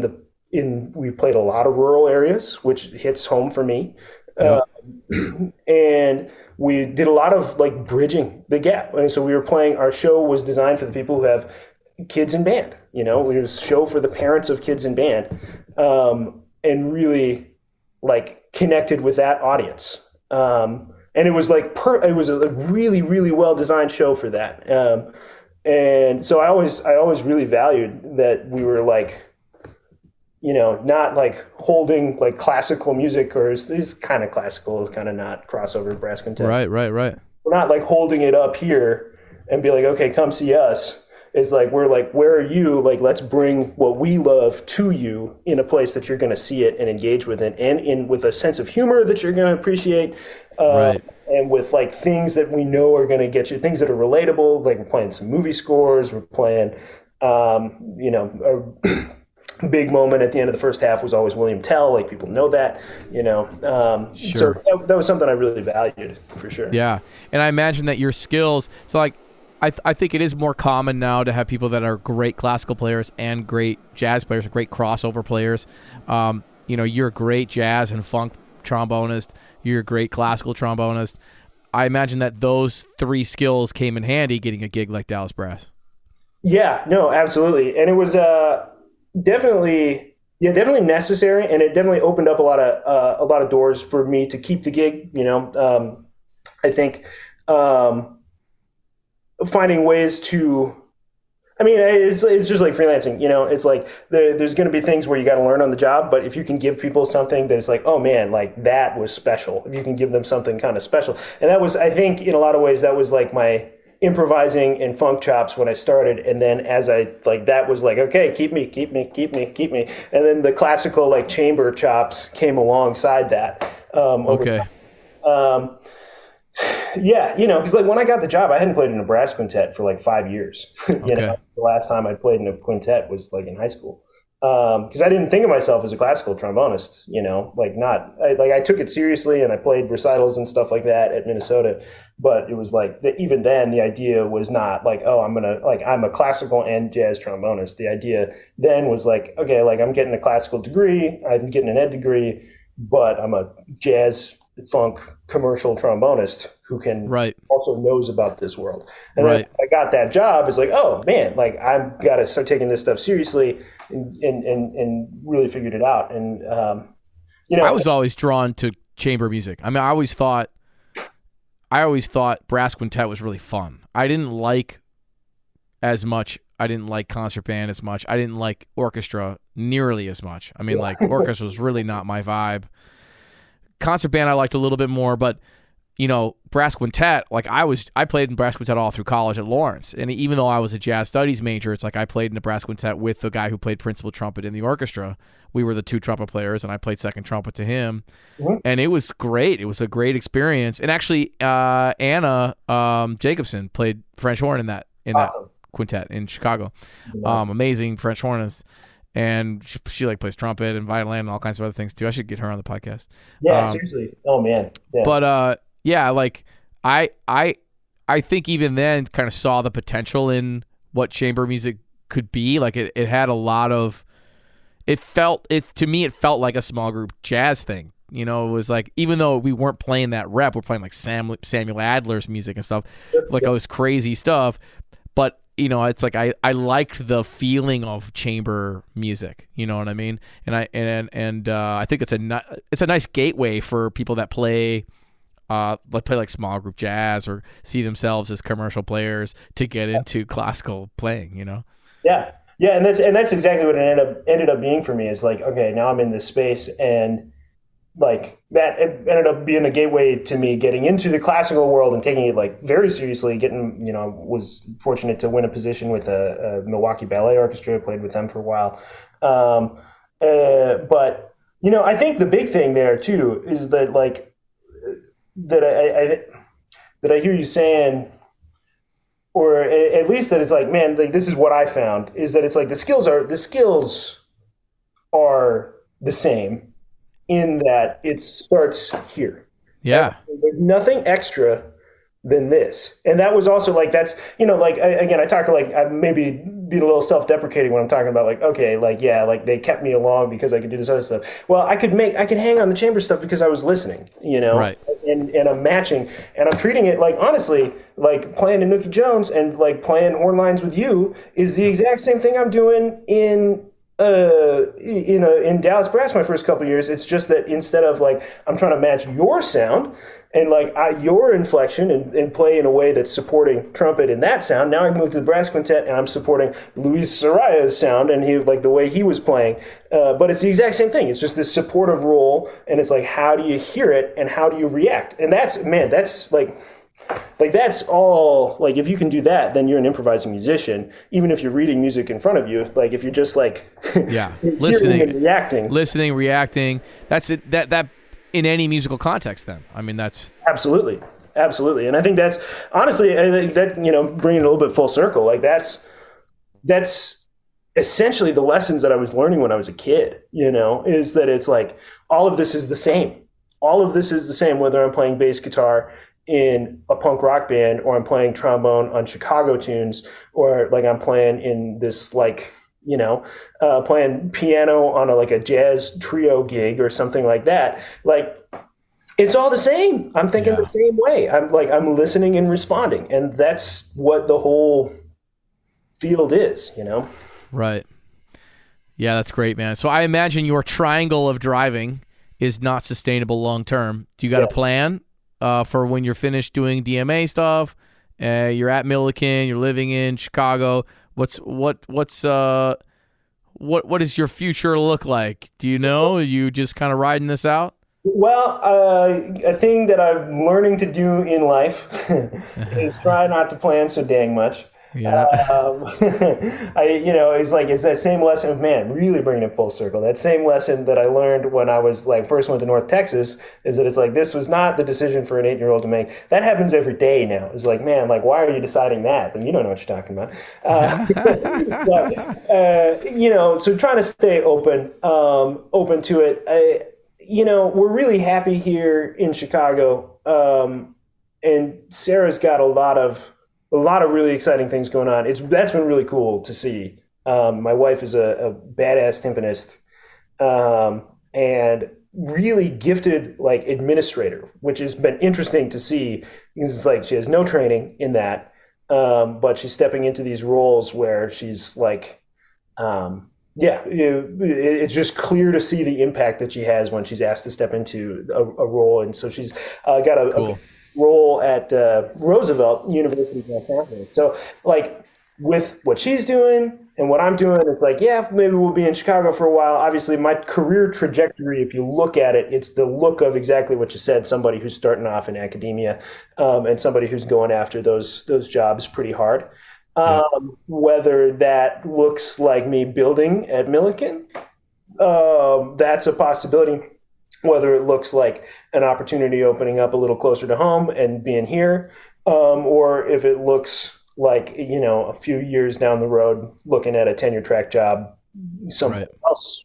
we played a lot of rural areas, which hits home for me. Yep. And we did a lot of like bridging the gap. And so our show was designed for the people who have kids in band, we were a show for the parents of kids in band, and really like connected with that audience. And it was like, it was a really, really well designed show for that. And so I always really valued that we were like, not like holding like classical music, or it's kind of classical, kind of not crossover brass quintet. Right. We're not like holding it up here and be like, okay, come see us. It's like, we're like, where are you? Like, let's bring what we love to you in a place that you're going to see it and engage with it, and with a sense of humor that you're going to appreciate. Right. And with like things that we know are going to get you, things that are relatable. Like we're playing some movie scores. We're playing, a big moment at the end of the first half was always William Tell. Like people know that, Sure. So that was something I really valued for sure. Yeah. And I imagine that your skills, so like, I think it is more common now to have people that are great classical players and great jazz players, or great crossover players. You're a great jazz and funk trombonist. You're a great classical trombonist. I imagine that those three skills came in handy getting a gig like Dallas Brass. Yeah, no, absolutely. And it was definitely necessary, and it definitely opened up a lot of doors for me to keep the gig. I think finding ways to, it's just like freelancing, it's like there's going to be things where you got to learn on the job, but if you can give people something that's like, oh man, like that was special, if you can give them something kind of special. And that was, I think in a lot of ways, that was like my improvising and funk chops when I started. And then as that was like, okay, keep me. And then the classical like chamber chops came alongside that over time. Yeah, because like when I got the job, I hadn't played in a brass quintet for like 5 years. The last time I played in a quintet was like in high school. Because I didn't think of myself as a classical trombonist, I took it seriously and I played recitals and stuff like that at Minnesota. But it was like, even then the idea was not like, oh, I'm a classical and jazz trombonist. The idea then was like, okay, like I'm getting a classical degree, I'm getting an ed degree, but I'm a jazz funk commercial trombonist who can also knows about this world. And then I got that job. It's like, oh man, like I've got to start taking this stuff seriously and really figured it out. And I was always drawn to chamber music. I always thought brass quintet was really fun. I didn't like concert band as much. I didn't like orchestra nearly as much. Orchestra was really not my vibe. Concert band I liked a little bit more, but brass quintet, like I played in brass quintet all through college at Lawrence, and even though I was a jazz studies major, it's like I played in a brass quintet with the guy who played principal trumpet in the orchestra. We were the two trumpet players, and I played second trumpet to him, and it was great. It was a great experience, and actually Anna Jacobson played French horn in that quintet in Chicago. Wow. Amazing French hornist. And she like plays trumpet and violin and all kinds of other things too. I should get her on the podcast. Yeah, seriously. Oh man. Yeah. But yeah, like I think even then kind of saw the potential in what chamber music could be. Like it had a lot of, to me it felt like a small group jazz thing. You know, it was like, even though we weren't playing that rep, we're playing like Samuel Adler's music and stuff, like all this crazy stuff. But you know, it's like I liked the feeling of chamber music. You know what I mean? And I think it's a nice gateway for people that play like small group jazz or see themselves as commercial players to get into classical playing. You know? Yeah, yeah, and that's exactly what it ended up being for me. Is like, okay, now I'm in this space, and like that it ended up being a gateway to me getting into the classical world and taking it like very seriously. Getting, you know, was fortunate to win a position with a Milwaukee Ballet Orchestra. Played with them for a while, but you know, I think the big thing there too is that like that I hear you saying, or at least that it's like, man, like this is what I found is that it's like the skills are the same. In that it starts here. Yeah. There's nothing extra than this. And that was also like, that's, you know, like, I talk to like, I maybe being a little self-deprecating when I'm talking about like, okay, like, yeah, like they kept me along because I could do this other stuff. Well, I could hang on the chamber stuff because I was listening, you know, right. And I'm matching and I'm treating it like, honestly, like playing in Nookie Jones and like playing horn lines with you is the exact same thing I'm doing in Dallas Brass my first couple of years. It's just that instead of like I'm trying to match your sound and like your inflection and play in a way that's supporting trumpet in that sound, now I moved to the brass quintet and I'm supporting Luis Soraya's sound and he like the way he was playing. But it's the exact same thing. It's just this supportive role, and it's like how do you hear it and how do you react? And that's that's all, like if you can do that, then you're an improvising musician, even if you're reading music in front of you. Like if you're just like yeah, listening and reacting, that's it, that in any musical context then. I mean, that's absolutely. And I think that's honestly, I think that, you know, bringing it a little bit full circle, like that's essentially the lessons that I was learning when I was a kid, you know, is that it's like all of this is the same. All of this is the same, whether I'm playing bass guitar in a punk rock band or I'm playing trombone on Chicago tunes, or like I'm playing in this like, you know, playing piano on a jazz trio gig or something like that. Like it's all the same. I'm thinking the same way. I'm listening and responding, and that's what the whole field is, you know? Right. Yeah, that's great, man. So I imagine your triangle of driving is not sustainable long term. Do you got a plan for when you're finished doing DMA stuff? You're at Milliken. You're living in Chicago. What does your future look like? Do you know? Are you just kind of riding this out? Well, a thing that I'm learning to do in life is try not to plan so dang much. Yeah. It's that same lesson of, man, really bringing it full circle. That same lesson that I learned when I was like first went to North Texas is that it's like, this was not the decision for an 8-year-old to make. That happens every day now. It's like, man, like, why are you deciding that? Then you don't know what you're talking about. So trying to stay open to it. We're really happy here in Chicago. And Sarah's got a lot of really exciting things going on. That's been really cool to see. My wife is a badass timpanist, and really gifted like administrator, which has been interesting to see. It's like she has no training in that, but she's stepping into these roles where she's like, it's just clear to see the impact that she has when she's asked to step into a role. And so she's got a role at Roosevelt University of California. So like with what she's doing and what I'm doing, it's like, yeah, maybe we'll be in Chicago for a while. Obviously my career trajectory, if you look at it, it's the look of exactly what you said, somebody who's starting off in academia, and somebody who's going after those jobs pretty hard. Whether that looks like me building at Milliken, that's a possibility. Whether it looks like an opportunity opening up a little closer to home and being here, or if it looks like, a few years down the road, looking at a tenure track job somewhere else,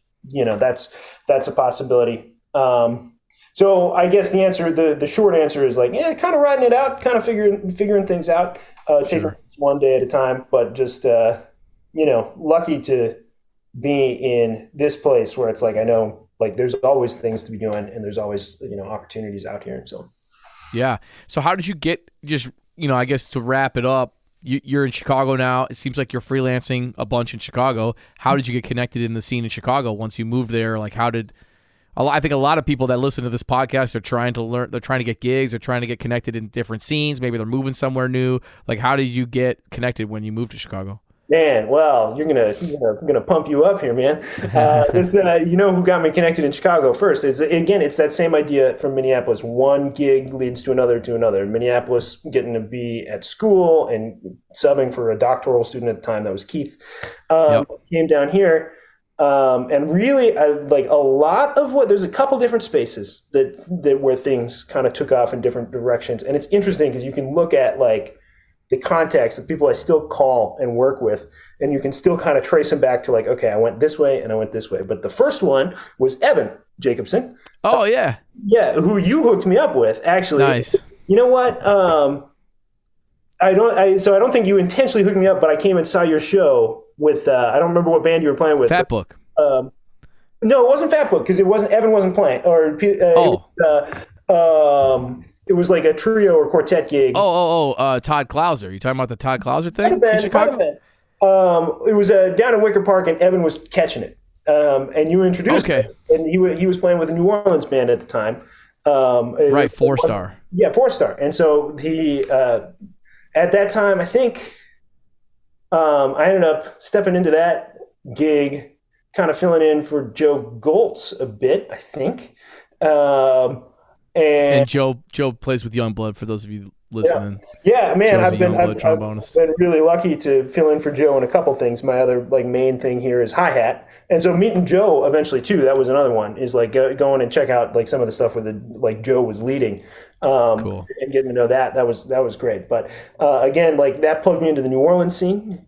that's a possibility. So I guess the short answer is like, yeah, kind of riding it out, kind of figuring things out, taking it one day at a time, but just, lucky to be in this place where it's like, I know, like, there's always things to be doing and there's always, opportunities out here. So, yeah. So how did you get I guess to wrap it up, you're in Chicago now. It seems like you're freelancing a bunch in Chicago. How did you get connected in the scene in Chicago once you moved there? Like, I think a lot of people that listen to this podcast are trying to learn. They're trying to get gigs. They're trying to get connected in different scenes. Maybe they're moving somewhere new. Like, how did you get connected when you moved to Chicago? Man, well, you're gonna pump you up here, man. Who got me connected in Chicago first? It's that same idea from Minneapolis. One gig leads to another. Minneapolis, getting to be at school and subbing for a doctoral student at the time. That was Keith. Came down here. And really, like a lot of there's a couple different spaces that where things kind of took off in different directions. And it's interesting because you can look at like the contacts of people I still call and work with, and you can still kind of trace them back to like, okay, I went this way and I went this way. But the first one was Evan Jacobson. Oh, yeah. Yeah, who you hooked me up with, actually. Nice. You know what? I don't think you intentionally hooked me up, but I came and saw your show with I don't remember what band you were playing with. Fat Book. No, it wasn't Fat Book because Evan wasn't playing. It was like a trio or quartet gig. Todd Clouser. You talking about the Todd Clouser thing in Chicago? It was down in Wicker Park, and Evan was catching it. And you introduced him, and he was playing with a New Orleans band at the time. Right, 4-star. Yeah, 4-star. And so he at that time, I think I ended up stepping into that gig, kind of filling in for Joe Goltz a bit, I think. And Joe plays with Youngblood, for those of you listening. Yeah, man, Joe's I've been really lucky to fill in for Joe in a couple things. My other like main thing here is hi-hat. And so meeting Joe eventually too, that was another one, is like going and check out like some of the stuff where Joe was leading. Cool. And getting to know that was great. But again, like that plugged me into the New Orleans scene.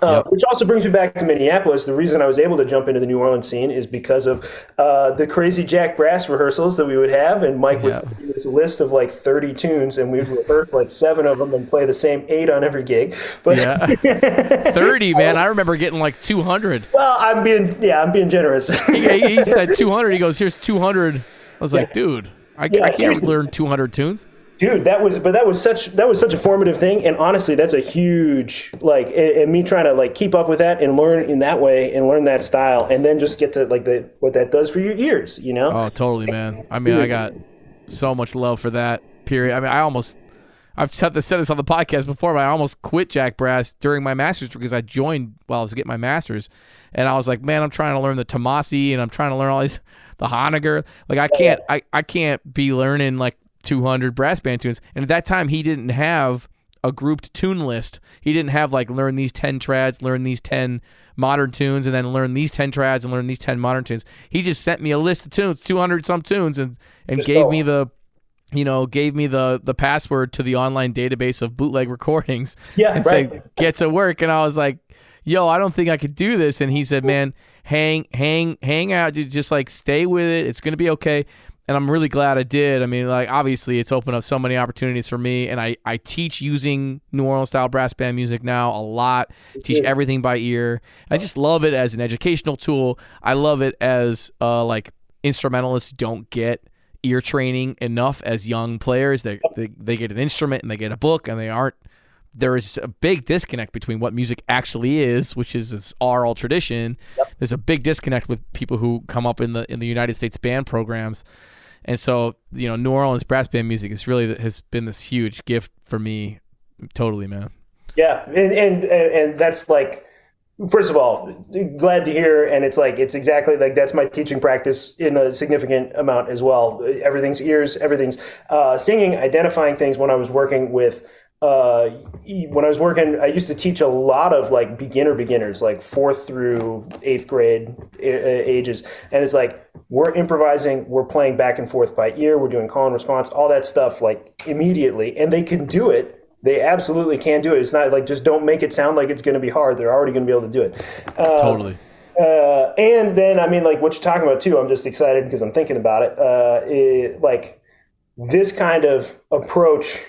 Which also brings me back to Minneapolis. The reason I was able to jump into the New Orleans scene is because of the crazy Jack Brass rehearsals that we would have, and Mike would send me this list of like 30 tunes, and we'd rehearse like 7 of them and play the same 8 on every gig. But 30, man, I remember getting like 200. Well, I'm being generous. he said 200. He goes, "Here's 200." I was like, "Dude, I can't learn 200 tunes." Dude, that was such a formative thing, and honestly, that's a huge and me trying to like keep up with that and learn in that way and learn that style, and then just get to like what that does for your ears, you know? Oh, totally, man. I mean, I got so much love for that period. I mean, I've said this on the podcast before, but I almost quit Jack Brass during my master's because I joined while I was getting my master's, and I was like, man, I'm trying to learn the Tomasi and I'm trying to learn all these the Honegger. Like I can't be learning like 200 brass band tunes. And at that time, he didn't have a grouped tune list. He didn't have like learn these 10 trads, learn these 10 modern tunes, and then learn these 10 trads and learn these 10 modern tunes. He just sent me a list of tunes, 200 some tunes, and gave me the password to the online database of bootleg recordings and said, get to work. And I was like, yo, I don't think I could do this. And he said, man, hang out, dude, just like stay with it. It's going to be okay. And I'm really glad I did. I mean, like, obviously it's opened up so many opportunities for me, and I teach using New Orleans style brass band music now a lot. Teach everything by ear. I just love it as an educational tool. I love it as like instrumentalists don't get ear training enough as young players. They get an instrument and they get a book, and there is a big disconnect between what music actually is, which is its oral tradition. Yep. There's a big disconnect with people who come up in the United States band programs. And so, New Orleans brass band music has been this huge gift for me. Totally, man. Yeah. And that's like, first of all, glad to hear. And it's like, it's exactly like, that's my teaching practice in a significant amount as well. Everything's ears, everything's singing, identifying things. When I was working, I used to teach a lot of like beginners, like 4th through 8th grade ages. And it's like, we're improvising, we're playing back and forth by ear, we're doing call and response, all that stuff like immediately. And they can do it They absolutely can do it. It's not like, just don't make it sound like it's going to be hard. They're already going to be able to do it. Totally. And then, I mean, like what you're talking about too, I'm just excited because I'm thinking about it. Like this kind of approach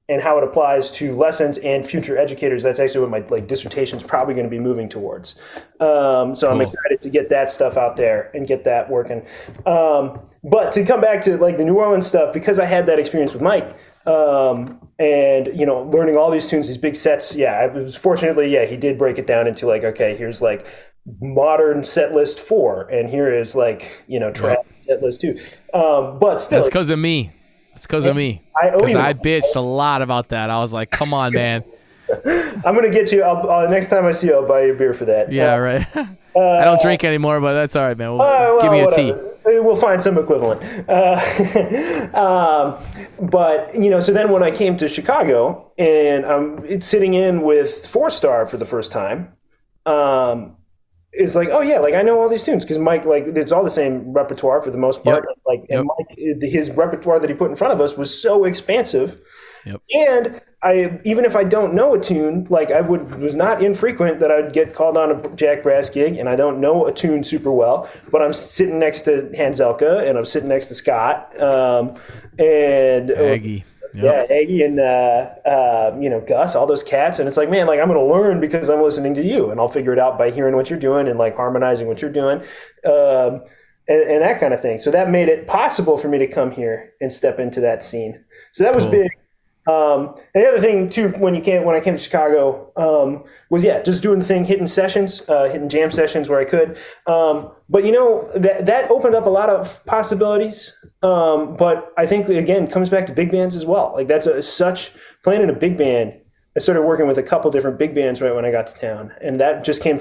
and how it applies to lessons and future educators, that's actually what my dissertation is probably going to be moving towards. So I'm excited to get that stuff out there and get that working. But to come back to like the New Orleans stuff, because I had that experience with Mike, and learning all these tunes, these big sets. Yeah, I was fortunately, he did break it down into like, okay, here's like modern set list 4, and here is like trad set list 2. But still, that's because of me. It's because of me. Because I bitched a lot about that. I was like, come on, man. I'm going to get you. Next time I see you, I'll buy you a beer for that. Yeah, right. I don't drink anymore, but that's all right, man. Give me a tea. We'll find some equivalent. But, so then when I came to Chicago and I'm sitting in with 4-Star for the first time, it's like, oh yeah, like I know all these tunes because Mike, like it's all the same repertoire for the most part. Yep. And Mike, his repertoire that he put in front of us was so expansive. Yep. And even if I don't know a tune, like was not infrequent that I'd get called on a jack brass gig and I don't know a tune super well, but I'm sitting next to Hanzelka and I'm sitting next to Scott and Aggie. Yep. Yeah, Aggie and Gus, all those cats, and it's like, man, like I'm going to learn because I'm listening to you, and I'll figure it out by hearing what you're doing and like harmonizing what you're doing, and that kind of thing. So that made it possible for me to come here and step into that scene. So that was big. And the other thing too, when I came to Chicago, was just doing the thing, hitting sessions, hitting jam sessions where I could. But that opened up a lot of possibilities. But I think again, comes back to big bands as well. Like that's playing in a big band. I started working with a couple different big bands right when I got to town. And that just came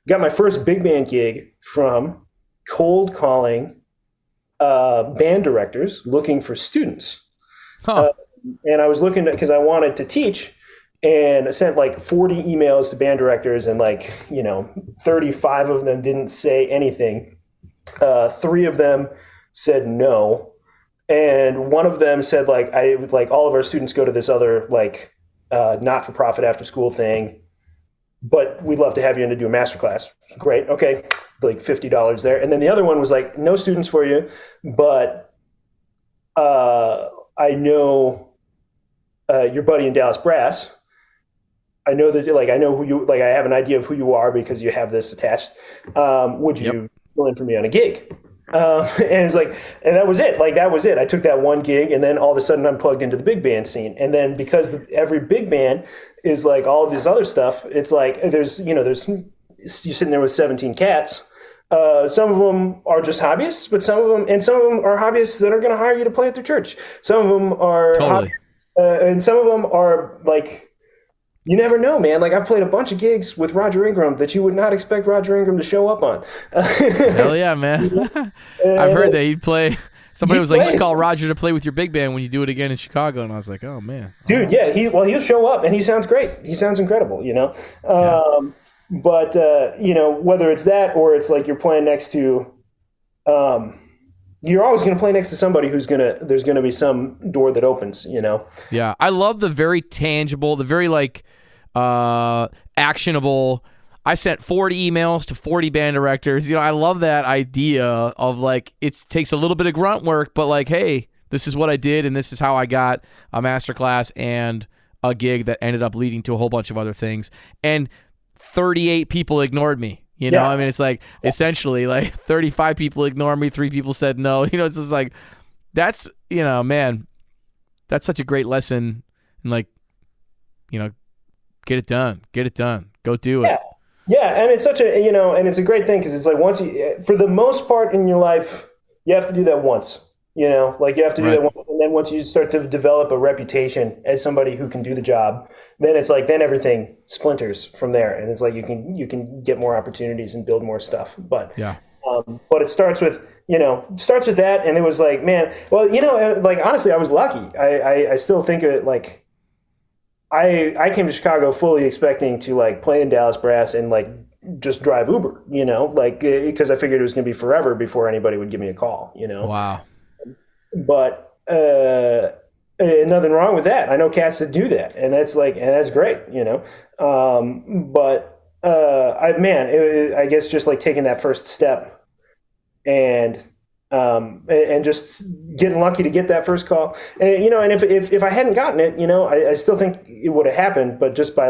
got my first big band gig from cold calling, band directors looking for students. Huh. And I was looking because I wanted to teach, and I sent like 40 emails to band directors, and 35 of them didn't say anything. 3 of them said no, and one of them said all of our students go to this other not-for-profit after-school thing, but we'd love to have you in to do a masterclass. Great, okay, like $50 there. And then the other one was like, no students for you, but I know your buddy in Dallas Brass. I know that, I know who you, I have an idea of who you are because you have this attached. Would you fill in for me on a gig? And it's like, and that was it. That was it. I took that one gig, and then all of a sudden I'm plugged into the big band scene. And then because every big band is like all of this other stuff, it's like there's you're sitting there with 17 cats. Some of them are just hobbyists, but some of them are hobbyists that are going to hire you to play at their church. Some of them are hobbyists, and some of them are you never know, man. I've played a bunch of gigs with Roger Ingram that you would not expect Roger Ingram to show up on. Hell yeah, man. I've heard that he'd play. Somebody was like, you should call Roger to play with your big band when you do it again in Chicago. And I was like, oh, man. Dude, yeah. He'll show up, and he sounds great. He sounds incredible, But, whether it's that or it's like you're playing next to, you're always going to play next to somebody there's going to be some door that opens, Yeah. I love the very tangible, the very actionable. I sent 40 emails to 40 band directors. I love that idea of it takes a little bit of grunt work, but hey, this is what I did and this is how I got a masterclass and a gig that ended up leading to a whole bunch of other things. And 38 people ignored me. I mean, it's essentially 35 people ignored me, 3 people said no. It's just that's, man, that's such a great lesson. And get it done, go do it. Yeah. And it's such a, and it's a great thing because it's once for the most part in your life, you have to do that once. You have to do that once, and then once you start to develop a reputation as somebody who can do the job, then it's then everything splinters from there, and it's you can get more opportunities and build more stuff. But but it starts with that, and it was man, well, honestly, I was lucky. I still think of it I came to Chicago fully expecting to play in Dallas Brass and just drive Uber, because I figured it was going to be forever before anybody would give me a call. Wow. But nothing wrong with that. I know cats that do that, and that's great, I guess just like taking that first step and just getting lucky to get that first call, and if I hadn't gotten it, I still think it would have happened, but just by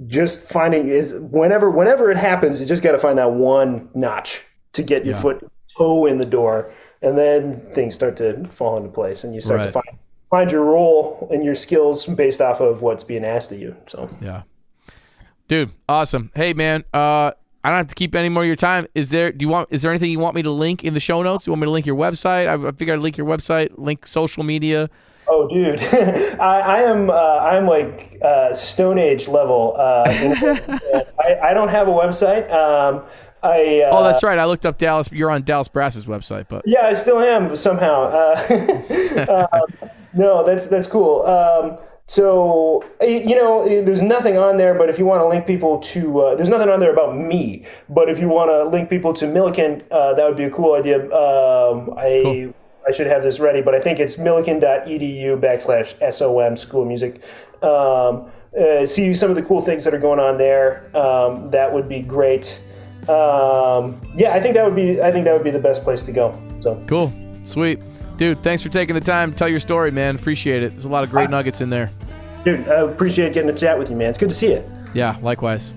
just finding is whenever it happens, you just got to find that one notch to get your toe in the door, and then things start to fall into place, and you start to find your role and your skills based off of what's being asked of you. So yeah, dude, awesome. Hey, man, I don't have to keep any more of your time. Is there anything you want me to link in the show notes? You want me to link your website? I figured I'd link your website, link social media. Oh, dude, I'm like Stone Age level. I don't have a website. Oh, that's right. I looked up Dallas. You're on Dallas Brass's website, but yeah, I still am somehow. No, that's cool. So, there's nothing on there, but if you want to link people to, there's nothing on there about me, but if you want to link people to Milliken, that would be a cool idea. Cool. I should have this ready, but I think it's milliken.edu/SOM School of Music. See some of the cool things that are going on there. That would be great. I think that would be the best place to go. So cool. Sweet. Dude, thanks for taking the time to tell your story, man. Appreciate it. There's a lot of great nuggets in there. Dude, I appreciate getting to chat with you, man. It's good to see you. Yeah, likewise.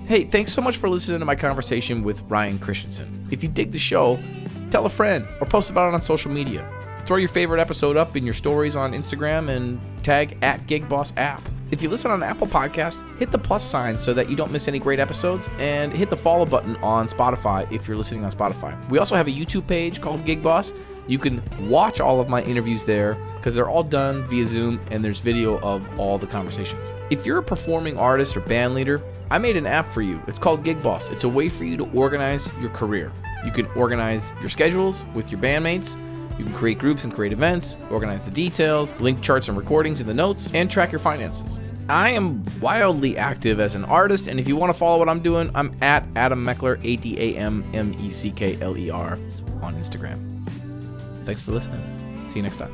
Hey, thanks so much for listening to my conversation with Ryan Christianson. If you dig the show, tell a friend or post about it on social media. Throw your favorite episode up in your stories on Instagram and tag @GigBossApp. If you listen on Apple Podcasts, hit the plus sign so that you don't miss any great episodes, and hit the follow button on Spotify if you're listening on Spotify. We also have a YouTube page called Gig Boss. You can watch all of my interviews there because they're all done via Zoom, and there's video of all the conversations. If you're a performing artist or band leader, I made an app for you. It's called Gig Boss. It's a way for you to organize your career. You can organize your schedules with your bandmates. You can create groups and create events, organize the details, link charts and recordings in the notes, and track your finances. I am wildly active as an artist, and if you want to follow what I'm doing, I'm at Adam Meckler, ADAMMECKLER on Instagram. Thanks for listening. See you next time.